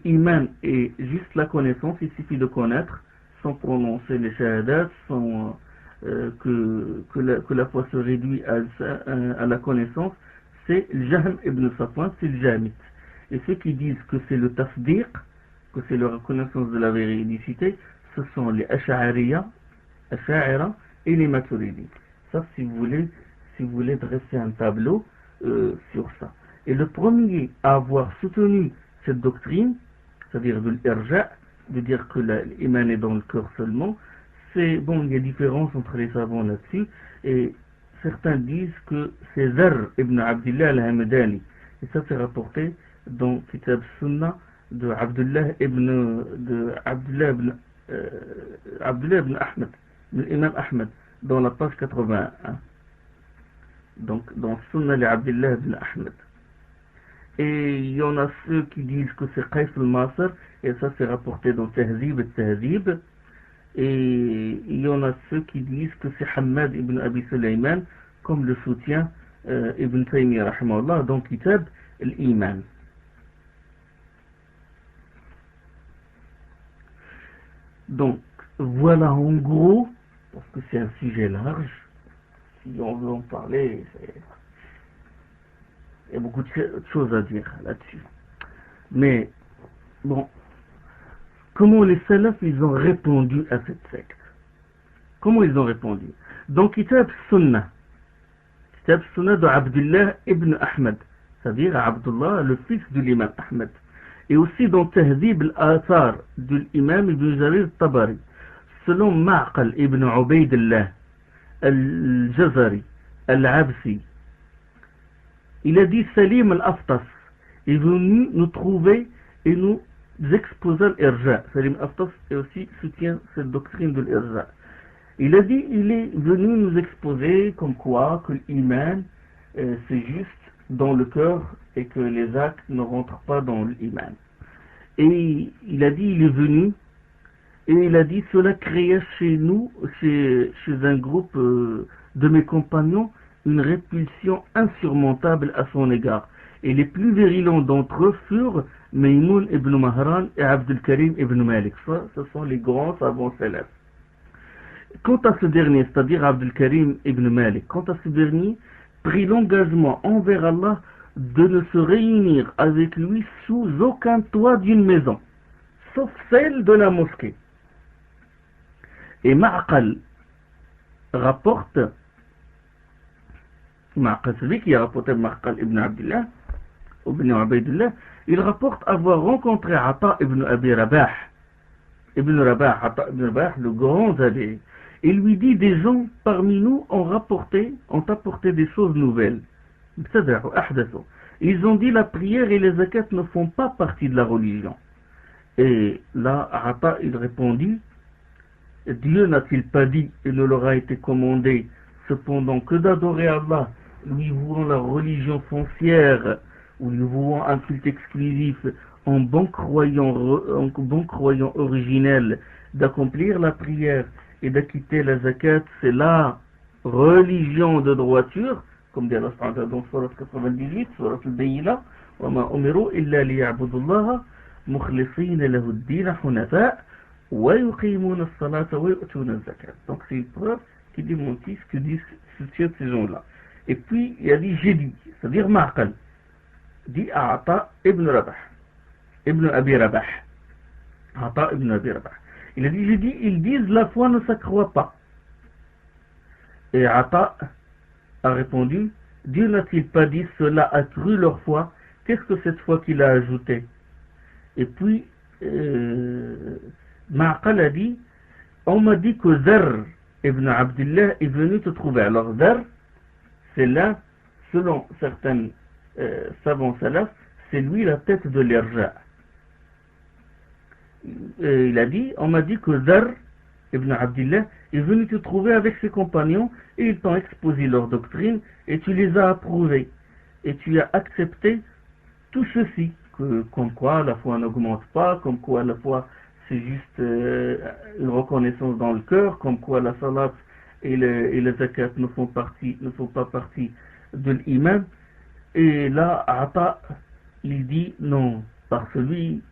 l'iman est juste la connaissance, il suffit de connaître, sans prononcer les shahadats, sans que la foi se réduit à la connaissance, c'est Jahm ibn Safwan, c'est le Jahmite. Et ceux qui disent que c'est le tasdiq, que c'est la reconnaissance de la véridicité, ce sont les Ash'ariyya et les Maturidites. Ça, si vous voulez dresser un tableau sur ça. Et le premier à avoir soutenu cette doctrine, c'est-à-dire de l'irja', de dire que l'iman est dans le cœur seulement, c'est bon, il y a différence entre les savants là-dessus, et certains disent que c'est Zarr ibn Abdullah al-Hamdani, et ça c'est rapporté dans Kitab Sunnah de Abdullah ibn Ahmed, de l'imam Ahmed, dans la page 81. Donc dans Sunnah li Abdullah ibn Ahmed. Et il y en a ceux qui disent que c'est Qais al-Masr, et ça c'est rapporté dans Tahzib et Tahzib. Et il y en a ceux qui disent que c'est Hamad ibn Abi Sulayman, comme le soutient Ibn Taymiyyah rahimahullah dans Kitab al-Iman. Donc voilà en gros, parce que c'est un sujet large, si on veut en parler, il y a beaucoup de choses à dire là-dessus. Mais bon, comment les salafs ils ont répondu à cette secte? Comment ils ont répondu? Dans Kitab Sunnah de Abdullah ibn Ahmed, c'est-à-dire Abdullah, le fils de l'imam Ahmed. Et aussi dans Tahdhib al-Athar de l'imam Ibn Jarir al-Tabari, selon Ma'qal ibn Ubaydillah al-Jazari al-Absi, il a dit Salim al-Aftas est venu nous trouver et nous exposer l'Irja. Salim al-Aftas aussi soutient cette doctrine de l'Irja. Il a dit, il est venu nous exposer comme quoi que l'iman c'est juste dans le cœur et que les actes ne rentrent pas dans l'iman. Et il a dit, il est venu et il a dit, cela créait chez nous, chez un groupe de mes compagnons, une répulsion insurmontable à son égard. Et les plus virulents d'entre eux furent Maymoun ibn Mahran et Abdul Karim ibn Malik. Ça, ce sont les grands savants célèbres. Quant à ce dernier, c'est-à-dire Abdul Karim ibn Malik, quant à ce dernier, prit l'engagement envers Allah de ne se réunir avec lui sous aucun toit d'une maison, sauf celle de la mosquée. Et Ma'qal rapporte, Ma'qal, celui qui a rapporté Ma'qal ibn Abdullah, ibn Ubaydillah, il rapporte avoir rencontré Ata ibn Abi Rabah, Ata ibn Rabah, le grand tabi'i. Il lui dit, des gens parmi nous ont apporté des choses nouvelles. Ils ont dit, la prière et les zakats ne font pas partie de la religion. Et là, Ata, il répondit, Dieu n'a-t-il pas dit, et ne leur a été commandé, cependant que d'adorer Allah, lui vouant la religion foncière, ou lui vouant un culte exclusif, en bon croyant originel, d'accomplir la prière, et d'acquitter la zakat, c'est la religion de droiture, comme dit Allah dans Surat 98, Surat al-Bayyinah, وَمَا أُمِرُوا إِلَّا لِيَعْبُدُوا اللَّهَ مُخْلِصِينَ لَهُ الدِّينَ حُنَفَاءَ وَيُقِيمُونَ الصَّلَاةَ وَيُؤْتُونَ الزَّكَاةَ. Donc c'est une preuve qui démentit ce que disent ces gens-là. Et puis il a dit j'ai dit, c'est-à-dire Ma'qal, dit à Ata ibn Rabah, ibn Abi Rabah, Ata ibn Abi Rabah. Il a dit, j'ai dit, ils disent la foi ne s'accroît pas. Et Ata a répondu, Dieu n'a-t-il pas dit cela accrut leur foi? Qu'est-ce que cette foi qu'il a ajouté? Et puis Ma'qal a dit, on m'a dit que Zar ibn Abdullah est venu te trouver. Alors Zar, c'est là, selon certains savants salaf, c'est lui la tête de l'Irja. Il a dit, on m'a dit que Zar ibn Abdullah est venu te trouver avec ses compagnons et ils t'ont exposé leur doctrine et tu les as approuvés et tu as accepté tout ceci, comme quoi la foi n'augmente pas, comme quoi la foi c'est juste une reconnaissance dans le cœur, comme quoi la salat et la zakat ne font pas partie de l'iman. Et là Ata il dit non, par celui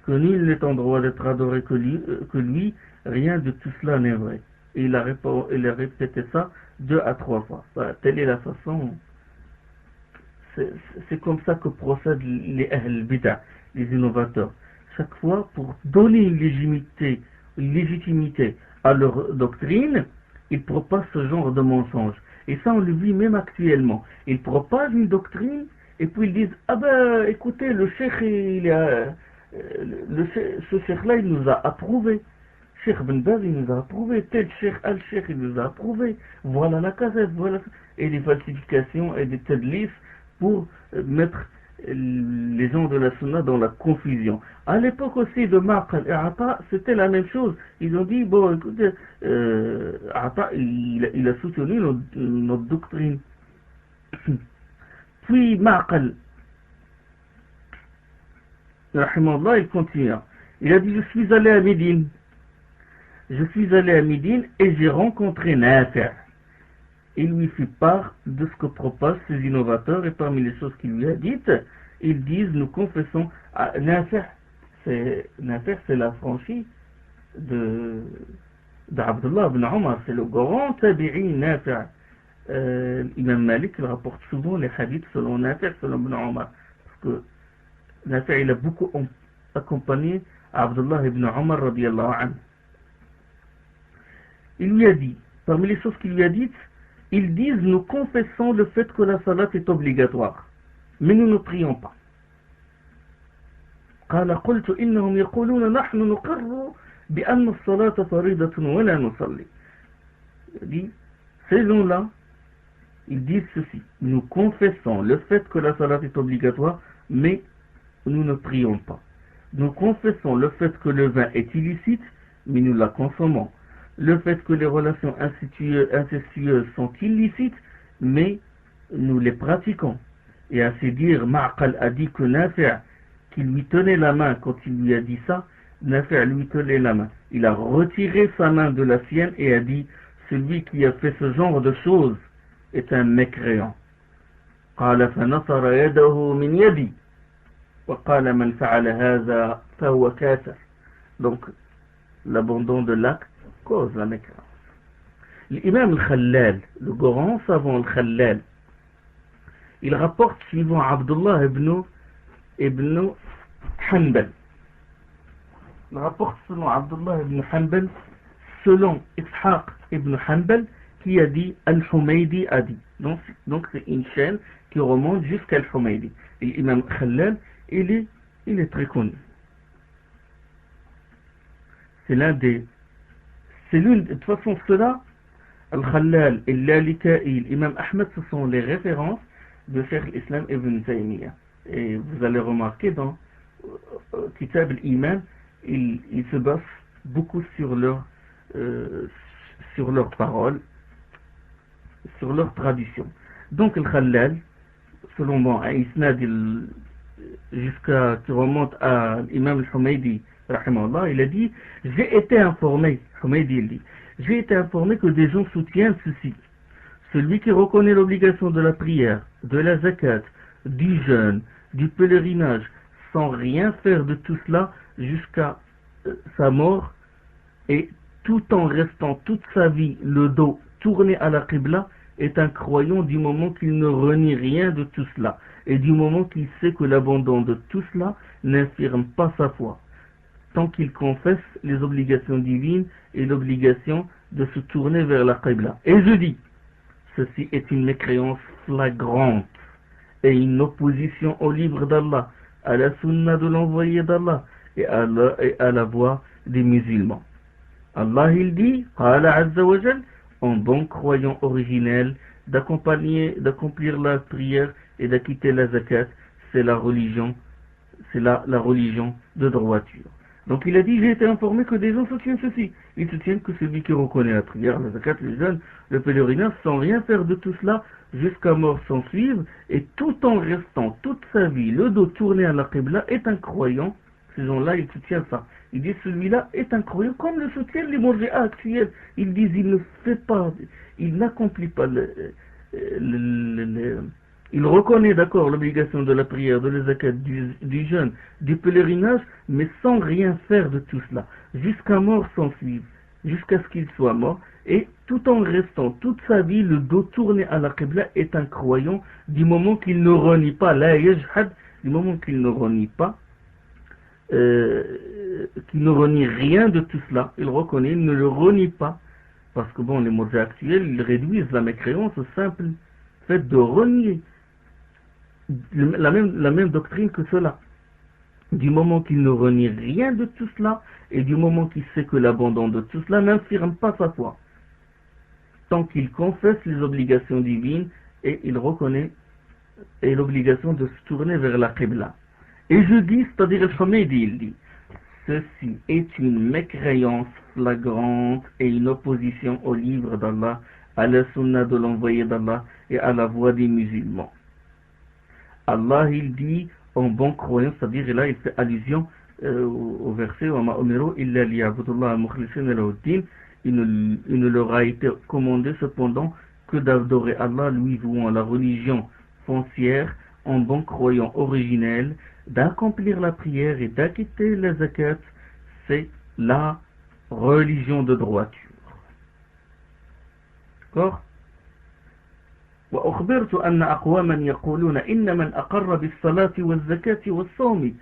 que nul n'est en droit d'être adoré que lui, rien de tout cela n'est vrai. Et il a répété ça 2 à 3 fois. Voilà, telle est la façon, c'est comme ça que procèdent les Ahl Bid'ah, les innovateurs. Chaque fois, pour donner une légitimité à leur doctrine, ils propagent ce genre de mensonges. Et ça, on le vit même actuellement. Ils propagent une doctrine, et puis ils disent, ah ben, écoutez, le cheikh, ce cheikh-là, il nous a approuvé. Cheikh Ben Baz, il nous a approuvé. Tel cheikh, al-cheikh, il nous a approuvé. Voilà la cassette, voilà. Et des falsifications et des tadlis pour mettre les gens de la sunna dans la confusion. À l'époque aussi de Ma'qal et Ata, c'était la même chose. Ils ont dit, bon, écoutez, Ata, il a soutenu notre doctrine. Puis Ma'qal, rahimahullah, il continue. Il a dit, je suis allé à Médine et j'ai rencontré Nafi'. Il lui fit part de ce que proposent ces innovateurs et parmi les choses qu'il lui a dites, ils disent, nous confessons, Nafi', c'est la franchise d'Abdullah ibn Omar, c'est le grand tabi'i Nafi'. Imam Malik il rapporte souvent les hadiths selon Nafi', selon ibn Omar, parce que Nafi' il a beaucoup accompagné Abdullah ibn Omar radiyallahu anhu. Il lui a dit, parmi les choses qu'il lui a dites, ils disent, nous confessons le fait que la salat est obligatoire, mais nous ne prions pas. قال قلت إنهم يقولون نحن نقر بأن الصلاة فريضة ولا نصلي. Il dit, ces gens-là, ils disent ceci: nous confessons le fait que la salat est obligatoire, mais nous ne prions pas. Nous confessons le fait que le vin est illicite, mais nous la consommons. Le fait que les relations incestueuses sont illicites, mais nous les pratiquons. Et à se dire, Ma'qal a dit que Nafi' qui lui tenait la main quand il lui a dit ça, Nafi' lui tenait la main. Il a retiré sa main de la sienne et a dit, celui qui a fait ce genre de choses est un mécréant. قال فنصر يده من يدي وقال من فعل هذا فهو كافر. Donc l'abandon de l'acte cause la mécréance. L'imam al-Khallal, le grand savant al-Khallal, il rapporte suivant Abdullah ibn Hanbal. Il rapporte selon Abdullah ibn Hanbal, selon Ishaq ibn Hanbal, qui a dit Al-Humaydi a dit. Donc c'est une chaîne qui remonte jusqu'à Al-Humaydi. Et l'imam Khallal, il est très connu. De toute façon, cela, Al-Khallal, Al-Lalika'i, l'imam Ahmed, ce sont les références de Cheikh l'Islam Ibn Taymiyyah. Et vous allez remarquer dans Kitab al-Iman, ils se basent beaucoup sur leurs paroles, sur leur tradition. Donc Al-Khallal, selon moi, un isnad jusqu'à qui remonte à l'imam al-Humaydi, il a dit, j'ai été informé, Humaydi il dit, j'ai été informé que des gens soutiennent ceci: celui qui reconnaît l'obligation de la prière, de la zakat, du jeûne, du pèlerinage, sans rien faire de tout cela jusqu'à sa mort, et tout en restant toute sa vie le dos tourné à la Qibla, est un croyant du moment qu'il ne renie rien de tout cela, et du moment qu'il sait que l'abandon de tout cela n'infirme pas sa foi, tant qu'il confesse les obligations divines et l'obligation de se tourner vers la Qibla. Et je dis, ceci est une mécréance flagrante et une opposition au livre d'Allah, à la sunna de l'envoyé d'Allah et à la voie des musulmans. Allah il dit, Qala Azza wa Jal, en bon croyant originel, d'accomplir la prière et d'acquitter la zakat, c'est la religion de droiture. Donc il a dit, j'ai été informé que des gens soutiennent ceci. Ils soutiennent que celui qui reconnaît la prière, la zakat, le jeûne, le pèlerinage, sans rien faire de tout cela, jusqu'à mort s'en suivre, et tout en restant toute sa vie le dos tourné à la Qibla, est un croyant. Ces gens-là, ils soutiennent ça. Ils disent, celui-là est un croyant, comme le soutiennent les Murji'a actuels. Ils disent, il ne fait pas, il n'accomplit pas il reconnaît, d'accord, l'obligation de la prière, de la zakat, du jeûne, du pèlerinage, mais sans rien faire de tout cela, jusqu'à mort s'en suivre, jusqu'à ce qu'il soit mort, et tout en restant toute sa vie le dos tourné à la Qibla, est un croyant du moment qu'il ne renie pas, la yajhad, du moment qu'il ne renie pas, qu'il ne renie rien de tout cela, il reconnaît, il ne le renie pas, parce que bon, les mots actuels, ils réduisent la mécréance au simple fait de renier la même doctrine que cela. Du moment qu'il ne renie rien de tout cela, et du moment qu'il sait que l'abandon de tout cela n'infirme pas sa foi, tant qu'il confesse les obligations divines, et il reconnaît l'obligation de se tourner vers la Qibla. Et je dis, c'est-à-dire Al-Humaydi, il dit, ceci est une mécréance flagrante et une opposition au livre d'Allah, à la sunna de l'envoyé d'Allah et à la voie des musulmans. Allah, il dit, en bon croyant, c'est-à-dire là, il fait allusion au verset وَمَا أُمِرُوا إِلَّا لِيَعْبُدُوا اللَّهَ مُخْلِصِينَ لَهُ الدِّينَ. Il ne leur a été commandé cependant que d'adorer Allah, lui vouant la religion foncière, en bon croyant originel, d'accomplir la prière et d'acquitter la zakat, c'est la religion de droiture. D'accord? وأخبرت أن أقواما يقولون إن من أقر بالصلاة والزكاة والصوم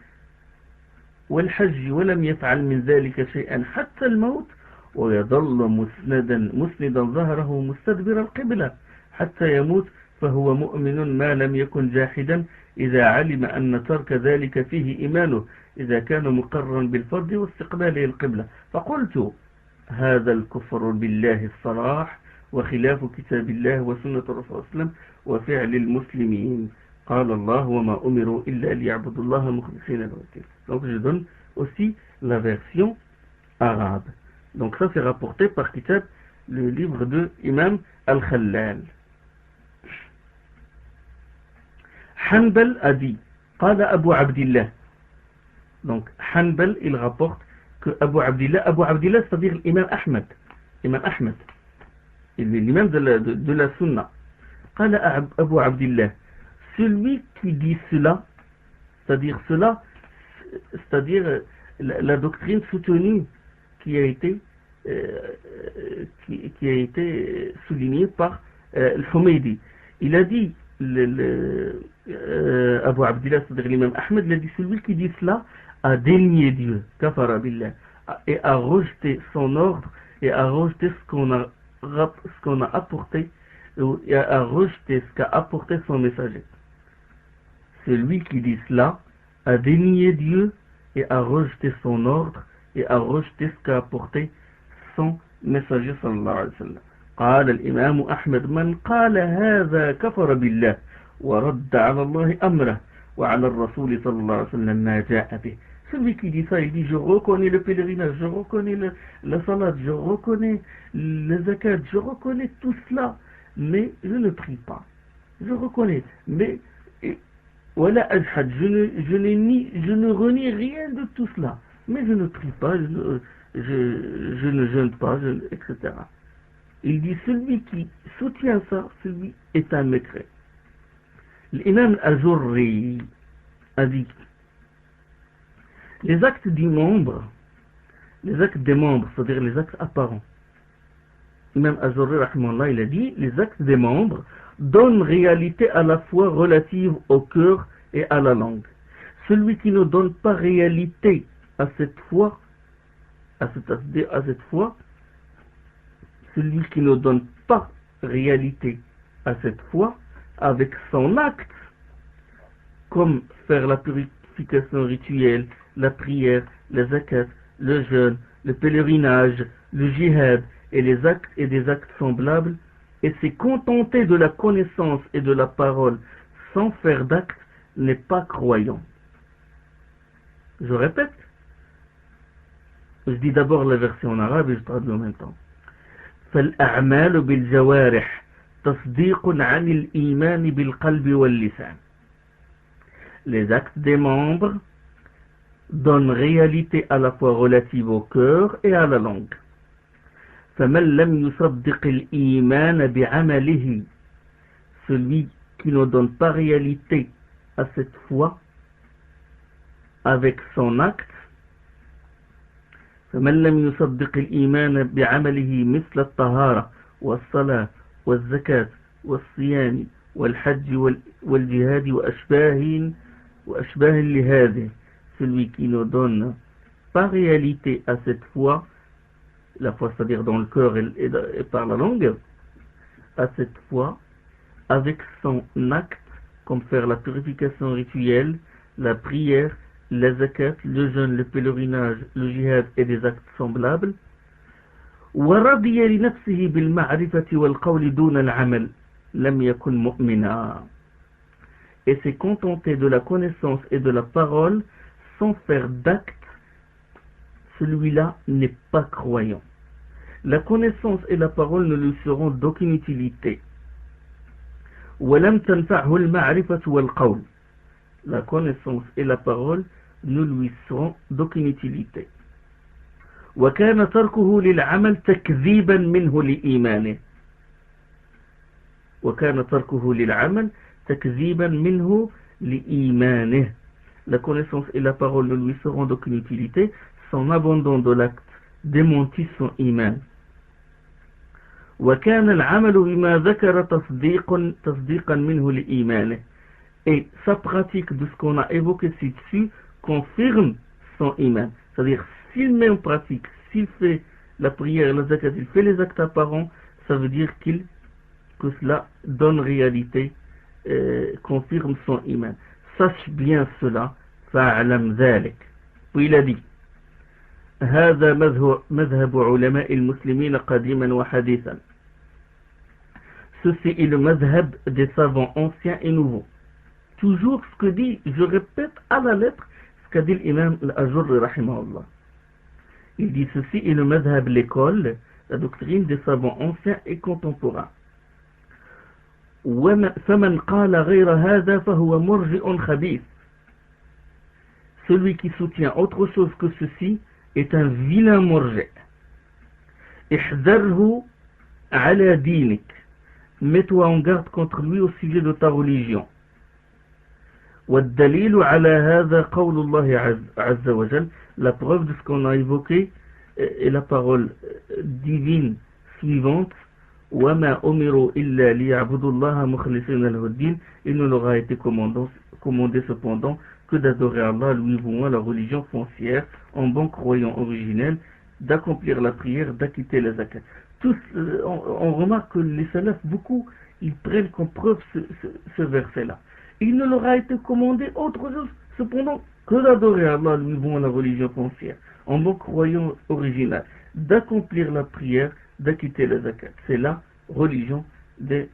والحج ولم يفعل من ذلك شيئا حتى الموت ويظل مسندا ظهره مستدبر القبلة حتى يموت فهو مؤمن ما لم يكن جاحدا إذا علم أن ترك ذلك فيه إيمانه إذا كان مقرا بالفرض واستقباله القبلة. فقلت هذا الكفر بالله الصراح وخلاف كتاب الله وسنة الرسول صلى الله عليه وسلم وفعل المسلمين. قال الله وما أمروا إلا ليعبدوا الله مخلصين له الدين. Donc je donne aussi la version arabe. Donc ça c'est rapporté par Kitab, le livre de Imam Al-Khallal. Hanbal a dit قال أبو عبد الله. Donc Hanbal il rapporte que Abu Abdillah c'est-à-dire l'imam Ahmed, Imam Ahmed, il est l'imam de la Sunna. قال Abu Abdillah, celui qui dit cela, c'est-à-dire la doctrine soutenue qui a été soulignée par Al-Humaydi. Il a dit, Abu Abdillah, c'est-à-dire l'imam Ahmed, il a dit celui qui dit cela a dénié Dieu, kafara billah, et a rejeté son ordre et a rejeté ce qu'on a apporté, et a rejeté ce qu'a apporté son messager. Celui qui dit cela a dénié Dieu et a rejeté son ordre et a rejeté ce qu'a apporté son messager sallallahu alayhi wa sallam. قال الإمام أحمد من قال هذا كفر بالله ورد على الله أمره وعلى الرسول صلى الله عليه وسلم ما جاء به. Celui qui dit ça, il dit je reconnais le pèlerinage, je reconnais la salade, je reconnais le zakat, je reconnais tout cela, mais je ne prie pas. Je reconnais, mais voilà ajhad, je ne renie rien de tout cela, mais je ne prie pas, je ne jeûne pas, etc. Il dit celui qui soutient ça, celui est un mécréant. L'imam Azurri a dit les actes des membres, c'est-à-dire les actes apparents. Imam Azurri rahimahullah, il a dit les actes des membres donnent réalité à la fois relative au cœur et à la langue. Celui qui ne donne pas réalité à cette foi, celui qui ne donne pas réalité à cette foi avec son acte, comme faire la purification rituelle, la prière, la zakat, le jeûne, le pèlerinage, le jihad et les actes et des actes semblables, et s'est contenté de la connaissance et de la parole sans faire d'acte, n'est pas croyant. Je répète, je dis d'abord la version en arabe et je traduis en même temps. فالأعمال بالجوارح تصديق عن الإيمان بالقلب واللسان. Les actes des membres donnent réalité à la fois relative au cœur et à la langue. فمن لم يصدق الإيمان بعمله, celui qui ne donne pas réalité à cette foi avec son acte, فمن لم يصدق الإيمان بعمله مثل الطهارة والصلاة والزكاة والصيام والحج والجهاد وأشباه لهذه, celui qui ne donne pas réalité à cette foi, la foi c'est-à-dire dans le cœur et par la langue, à cette foi avec son acte, comme faire la purification rituelle, la prière, la zakat, le jeûne, le pèlerinage, le jihad et des actes semblables. وَرَضِيَ لِنَفْسِهِ بِالْمَعْرِفَةِ وَالْقَوْلِ دُونَ الْعَمَلِ لَمْ يَكُنْ مُؤْمِنًا. Et s'est contenté de la connaissance et de la parole sans faire d'acte, celui-là n'est pas croyant. La connaissance et la parole ne lui seront d'aucune utilité. وَلَمْ تَنْفَعْهُ الْمَعْرِفَةُ وَالْقَوْلِ. La connaissance et la parole ne lui seront d'aucune utilité. وكان تركه للعمل تكذيبا منه لإيمانه. وكان تركه للعمل تكذيبا منه لإيمانه. La connaissance et la parole ne lui seront d'aucune utilité. Son abandon de l'acte démentit son iman. وكان العمل بما ذكر تصديقا منه لإيمانه. Et sa pratique de ce qu'on a évoqué ci-dessus confirme son iman. C'est-à-dire, s'il met en pratique, s'il fait la prière, la zakat, il fait les actes apparents, ça veut dire que cela donne réalité, confirme son iman. Sache bien cela, fa'alam dhalik. Puis il a dit هذا مذهب علماء المسلمين قديما وحديثا. Ceci est le madhab des savants anciens et nouveaux. Toujours ce que dit, je répète à la lettre ce qu'a dit l'imam al-Ajurri rahimahullah. Il dit ceci est le madhab, l'école, la doctrine des savants anciens et contemporains. فمن قال غير هذا فهو مرجئ خبيث. Celui qui soutient autre chose que ceci est un vilain مرجئ. احذره على دينك. Mets-toi en garde contre lui au sujet de ta religion. والدليل على هذا قول الله عز وجل. La preuve de ce qu'on a évoqué est la parole divine suivante. وَمَا أُمِرُوا إِلَّا لِيَعْبُدُوا اللَّهَ مُخْلِصِينَ لَهُ الدِّينَ. Il ne leur a été commandé cependant que d'adorer Allah, lui vouant la religion foncière, en bon croyant originel, d'accomplir la prière, d'acquitter les zakat. Tous, on remarque que les salafs, beaucoup, ils prennent comme preuve ce verset-là. Il ne leur a été commandé autre chose, cependant, que d'adorer Allah, lui vouant la religion foncière, en bon croyant original, d'accomplir la prière, d'acquitter les zakat. C'est la religion de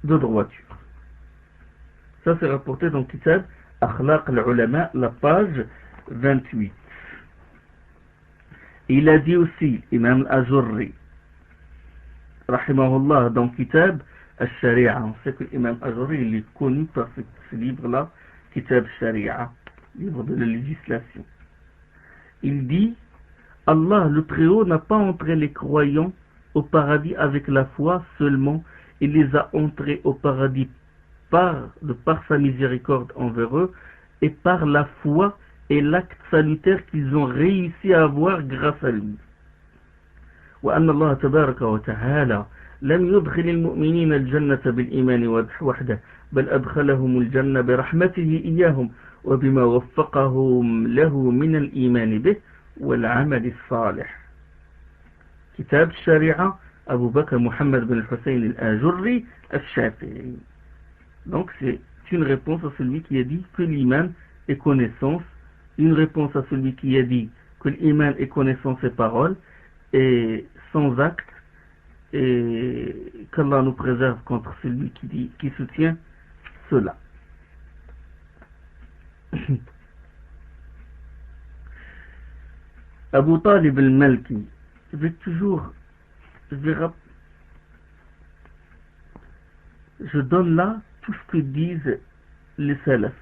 droiture. Ça c'est rapporté dans le Kitab Akhlaq al-Ulama, la page 28. Il a dit aussi, Imam al-Ajurri, rahimahullah, dans le Kitab al-Sharia. On sait que l'imam al-Ajurri, il est connu par ce livre-là, Kitab al-Sharia, livre de la législation. Il dit, Allah le Très-Haut n'a pas entré les croyants au paradis avec la foi seulement, il les a entrés au paradis par sa miséricorde envers eux et par la foi et l'acte salutaire qu'ils ont réussi à avoir grâce à lui. وأن الله تبارك وتعالى لم يدخل المؤمنين الجنة بالإيمان وحده بل أدخلهم الجنة برحمته إياهم وبما وفقهم له من الإيمان به والعمل الصالح. كتاب الشريعة أبو بكر محمد بن الحسين الآجري الشافعي. Donc c'est une réponse à celui qui a dit que l'iman est connaissance, une réponse à celui qui a dit que l'iman est connaissance et parole, et sans acte, et qu'Allah nous préserve contre celui qui soutient cela. Abu Talib al-Malki, je donne là tout ce que disent les salafs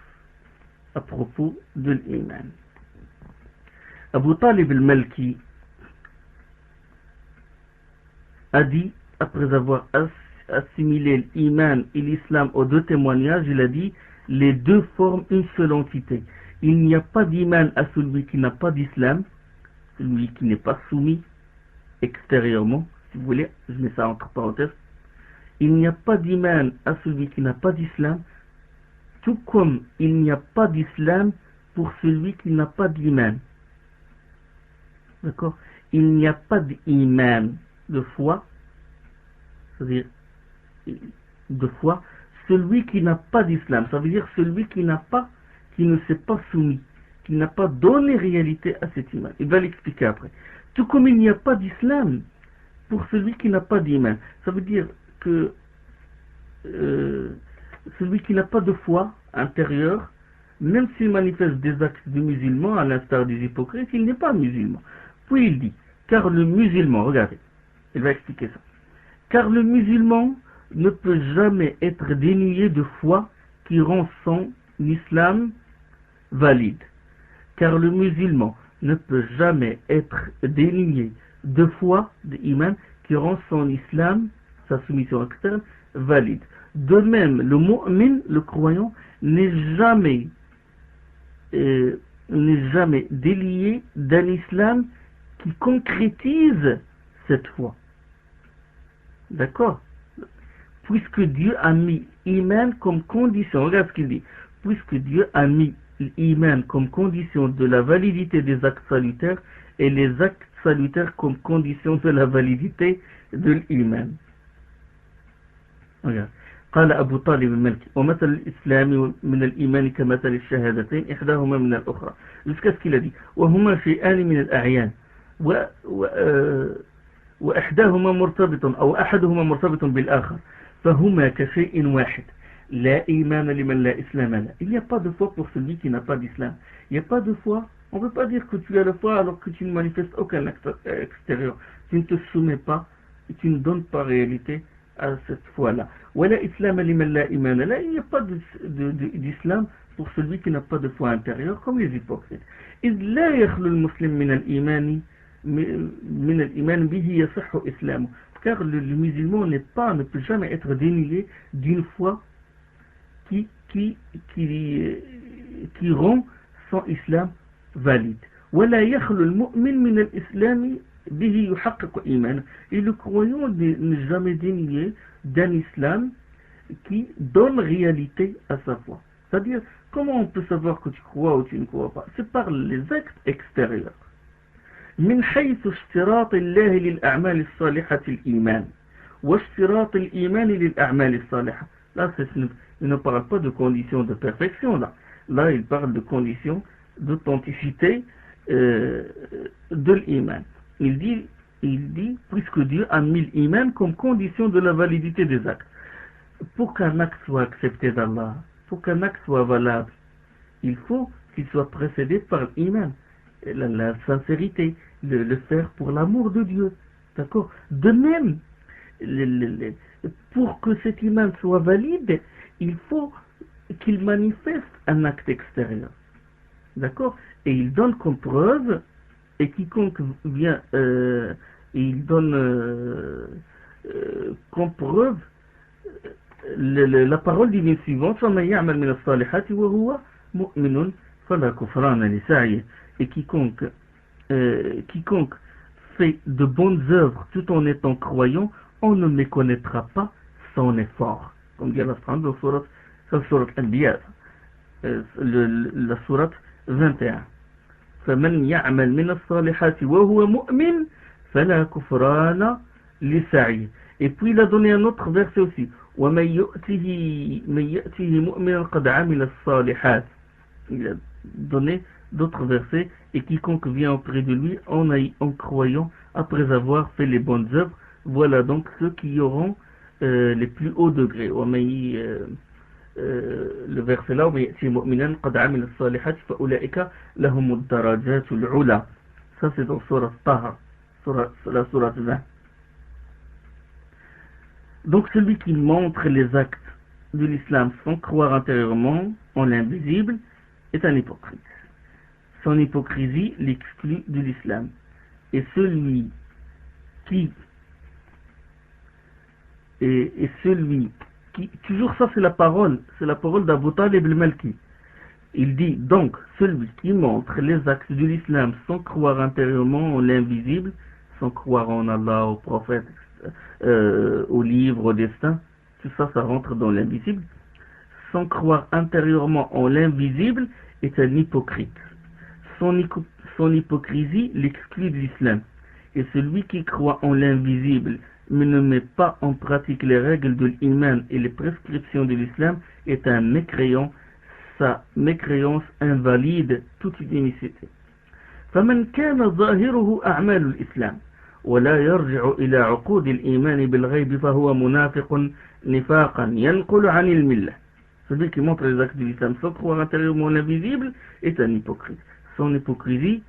à propos de l'iman. Abu Talib al-Malki a dit, après avoir assimilé l'iman et l'islam aux deux témoignages, il a dit, les deux forment une seule entité. Il n'y a pas d'iman à celui qui n'a pas d'islam, celui qui n'est pas soumis extérieurement, si vous voulez, je mets ça entre parenthèses. Il n'y a pas d'iman à celui qui n'a pas d'islam, tout comme il n'y a pas d'islam pour celui qui n'a pas d'iman. D'accord? Il n'y a pas d'iman de foi, c'est-à-dire de foi, celui qui n'a pas d'islam, ça veut dire celui qui ne s'est pas soumis, qui n'a pas donné réalité à cet iman. Il va l'expliquer après. Tout comme il n'y a pas d'islam pour celui qui n'a pas d'iman. Ça veut dire que celui qui n'a pas de foi intérieure, même s'il manifeste des actes de musulmans, à l'instar des hypocrites, il n'est pas musulman. Puis il dit, car le musulman, regardez, il va expliquer ça, car le musulman ne peut jamais être dénué de foi qui rend son islam valide. Car le musulman ne peut jamais être dénué de foi, d'iman, qui rend son islam, sa soumission externe, valide. De même, le mu'min, le croyant, n'est jamais délié d'un islam qui concrétise cette foi. D'accord? Puisque Dieu a mis l'iman comme condition, regarde ce qu'il dit, puisque Dieu a mis l'iman comme condition de la validité des actes salutaires et les actes salutaires comme condition de la validité de l'iman. Regarde. قال أبو طالب الملكي ومثل الإسلام من الإيمان كمثل الشهادتين إحداهما من الأخرى jusqu'à ce qu'il a dit وهما شيئان من الأعيان وإحداهما مرتبط أو أحدهما مرتبط بالآخر فهما كشيء واحد لا إيمان لمن لا إسلام له. Il n'y a pas de foi pour celui qui n'a pas d'islam. Il n'y a pas de foi. On ne peut pas dire que tu as la foi alors que tu ne manifestes aucun acte extérieur. Tu ne te soumets pas et tu ne donnes pas réalité à cette foi-là. ولا إسلام لمن لا إيمان له. Il n'y a pas d'islam pour celui qui n'a pas de foi intérieure comme les hypocrites. إذ لا يخلو المسلم من الإيمان به يصح إسلامه. Car le musulman ne peut jamais être dénié d'une foi qui rend son islam valide. ولا يخلو المؤمن من الإسلام به يحقق إيمانه. Et le croyant n'est jamais dénié d'un islam qui donne réalité à sa foi. C'est-à-dire, comment on peut savoir que tu crois ou tu ne crois pas? C'est par les actes extérieurs. من حيث اشتراط الله للأعمال الصالحة الإيمان واشتراط الإيمان للأعمال الصالحة. Là, il ne parle pas de conditions de perfection. Là, il parle de conditions d'authenticité de l'iman. Il dit, puisque Dieu a mis l'iman comme condition de la validité des actes. Pour qu'un acte soit accepté d'Allah, pour qu'un acte soit valable, il faut qu'il soit précédé par l'iman, la sincérité, le faire pour l'amour de Dieu. D'accord? De même, pour que cet iman soit valide, il faut qu'il manifeste un acte extérieur. D'accord? Et il donne comme preuve, et quiconque vient, il donne comme preuve la parole divine suivante, فَمَنْ يَعْمَلْ مِنَ الصَّالِحَاتِ وَهُوَ مُؤْمِنٌ فَلَا كُفْرَانَ لِسَعْيِهِ. Et quiconque fait de bonnes œuvres tout en étant croyant, on ne méconnaîtra pas son effort. Comme dit Allah dans la sourate Al-Anbiya, la sourate 21. فَمَنْ يَعْمَلْ مِنَ الصَّالِحَاتِ وَهُوَ مُؤْمِنٌ فَلَا كُفْرَانَ لِسَعْيِهِ. Et puis il a donné un autre verset aussi. وَمَنْ يَأْتِهِ مُؤْمِنًا قَدْ عَمِلَ الصَّالِحَاتِ. Il a donné d'autres versets, et quiconque vient auprès de lui en croyant après avoir fait les bonnes œuvres, voilà donc ceux qui auront les plus hauts degrés. Le verset là, مُؤْمِنًا قَدْ عَمِلَ الصَّالِحَاتِ فَأُولَئِكَ لَهُمُ الدَّرَجَاتُ الْعُلَى. Ça c'est dans Sourate Taha, la Sourate 20. Donc celui qui montre les actes de l'islam sans croire intérieurement en l'invisible est un hypocrite. Son hypocrisie l'exclut de l'islam. Et celui qui toujours ça c'est la parole d'Abu Talib al-Malki. Il dit donc celui qui montre les actes de l'islam sans croire intérieurement en l'invisible, sans croire en Allah, au prophète, au livre, au destin, tout ça, ça rentre dans l'invisible, sans croire intérieurement en l'invisible, est un hypocrite. Son hypocrisie l'exclut de l'islam. Et celui qui croit en l'invisible mais ne met pas en pratique les règles de l'iman et les prescriptions de l'islam est un mécréant. Sa mécréance invalide toute unicité. فمن كان ظاهره أعمال الإسلام ولا يرجع إلى عقود الإيمان بالغيب فهو منافق نفاقا ينقل عن الملة. Celui qui montre les actes de l'islam sans croire intérieurement l'invisible est un hypocrite. Son hypocrisie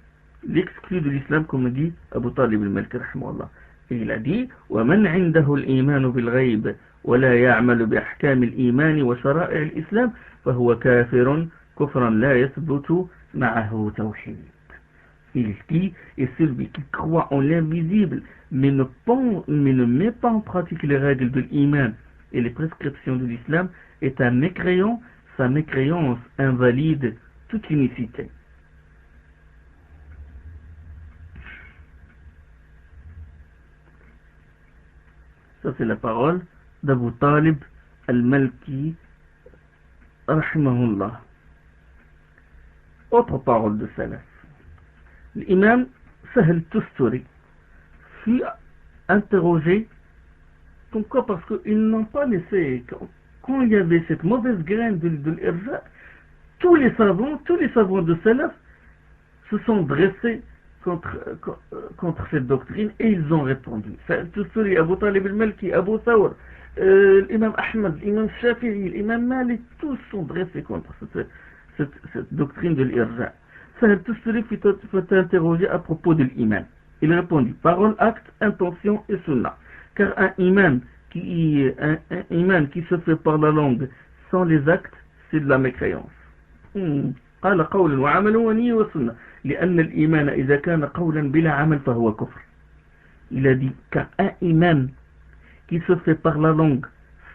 l'exclut de l'islam, comme dit Abu Talib al-Malki rahimahullah. Et il a dit ومن عنده الإيمان بالغيب ولا يعمل بأحكام الإيمان وشرائع الإسلام فهو كافر كفرا لا يثبت معه توحيد. Il dit, et celui qui croit en l'invisible mais ne met pas en pratique les règles de l'iman et les prescriptions de l'islam est un mécréant. Sa mécréance invalide toute unicité. Ça c'est la parole d'Abu Talib al-Malki rahimahullah. Autre parole de salaf. L'imam Sahl Tusturi fut interrogé. Pourquoi? Parce qu'ils n'ont pas laissé, quand il y avait cette mauvaise graine de l'irja, tous les savants de Salaf se sont dressés contre cette doctrine et ils ont répondu. Abu Talib al-Malki, Abu Thawr, l'imam Ahmad, l'imam Shafi'i, l'imam Malik, tous sont dressés contre cette doctrine de l'irja. Sahel Tusturi fut interrogé à propos de l'iman. Il répondit, parole, acte, intention et sunnah. Car un iman qui se fait par la langue sans les actes, c'est de la mécréance. قال قول وعمل ونية وسنة لأن الإيمان إذا كان قولا بلا عمل فهو كفر. Il a dit car un iman qui se fait par la langue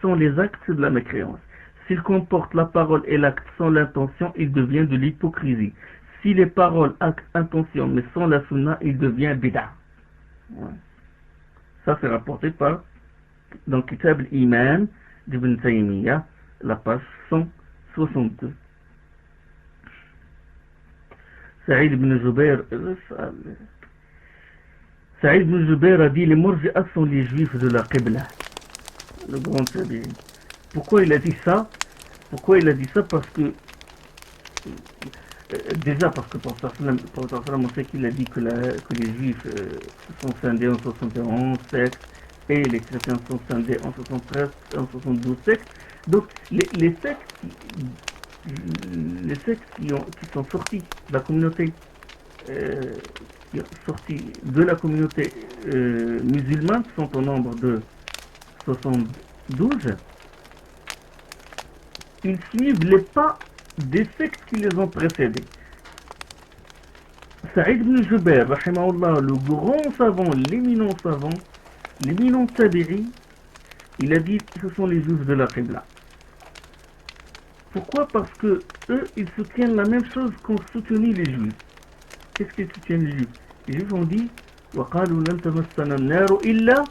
sans les actes, c'est de la mécréance. S'il comporte la parole et l'acte sans l'intention, il devient de l'hypocrisie. Si les paroles, actes, intention, mais sans la sunna, il devient bid'a. Ça c'est rapporté par dans Kitab al-Iman d'Ibn Taymiyyah, la page 162. Saïd ibn Jubayr a dit les Murji'as sont les juifs de la Qibla. Le grand tabi'i. Pourquoi il a dit ça? Parce que déjà parce que pour on sait qu'il a dit que les juifs sont scindés en 71 sectes et les chrétiens sont scindés en 73, en 72 sectes. Donc les sectes qui sont sortis de la communauté musulmane sont au nombre de 72. Ils suivent les pas des sectes qui les ont précédés. Saïd ibn Jubayr, rahimahullah, le grand savant, l'éminent tabi'i, il a dit que ce sont les juifs de la Qibla. Pourquoi? Parce que eux, ils soutiennent la même chose qu'ont soutenu les juifs. Qu'est-ce qu'ils soutiennent les juifs? Les juifs ont dit وَقَالُوا لَن تَمَسَّنَا النَّارُ إِلَّا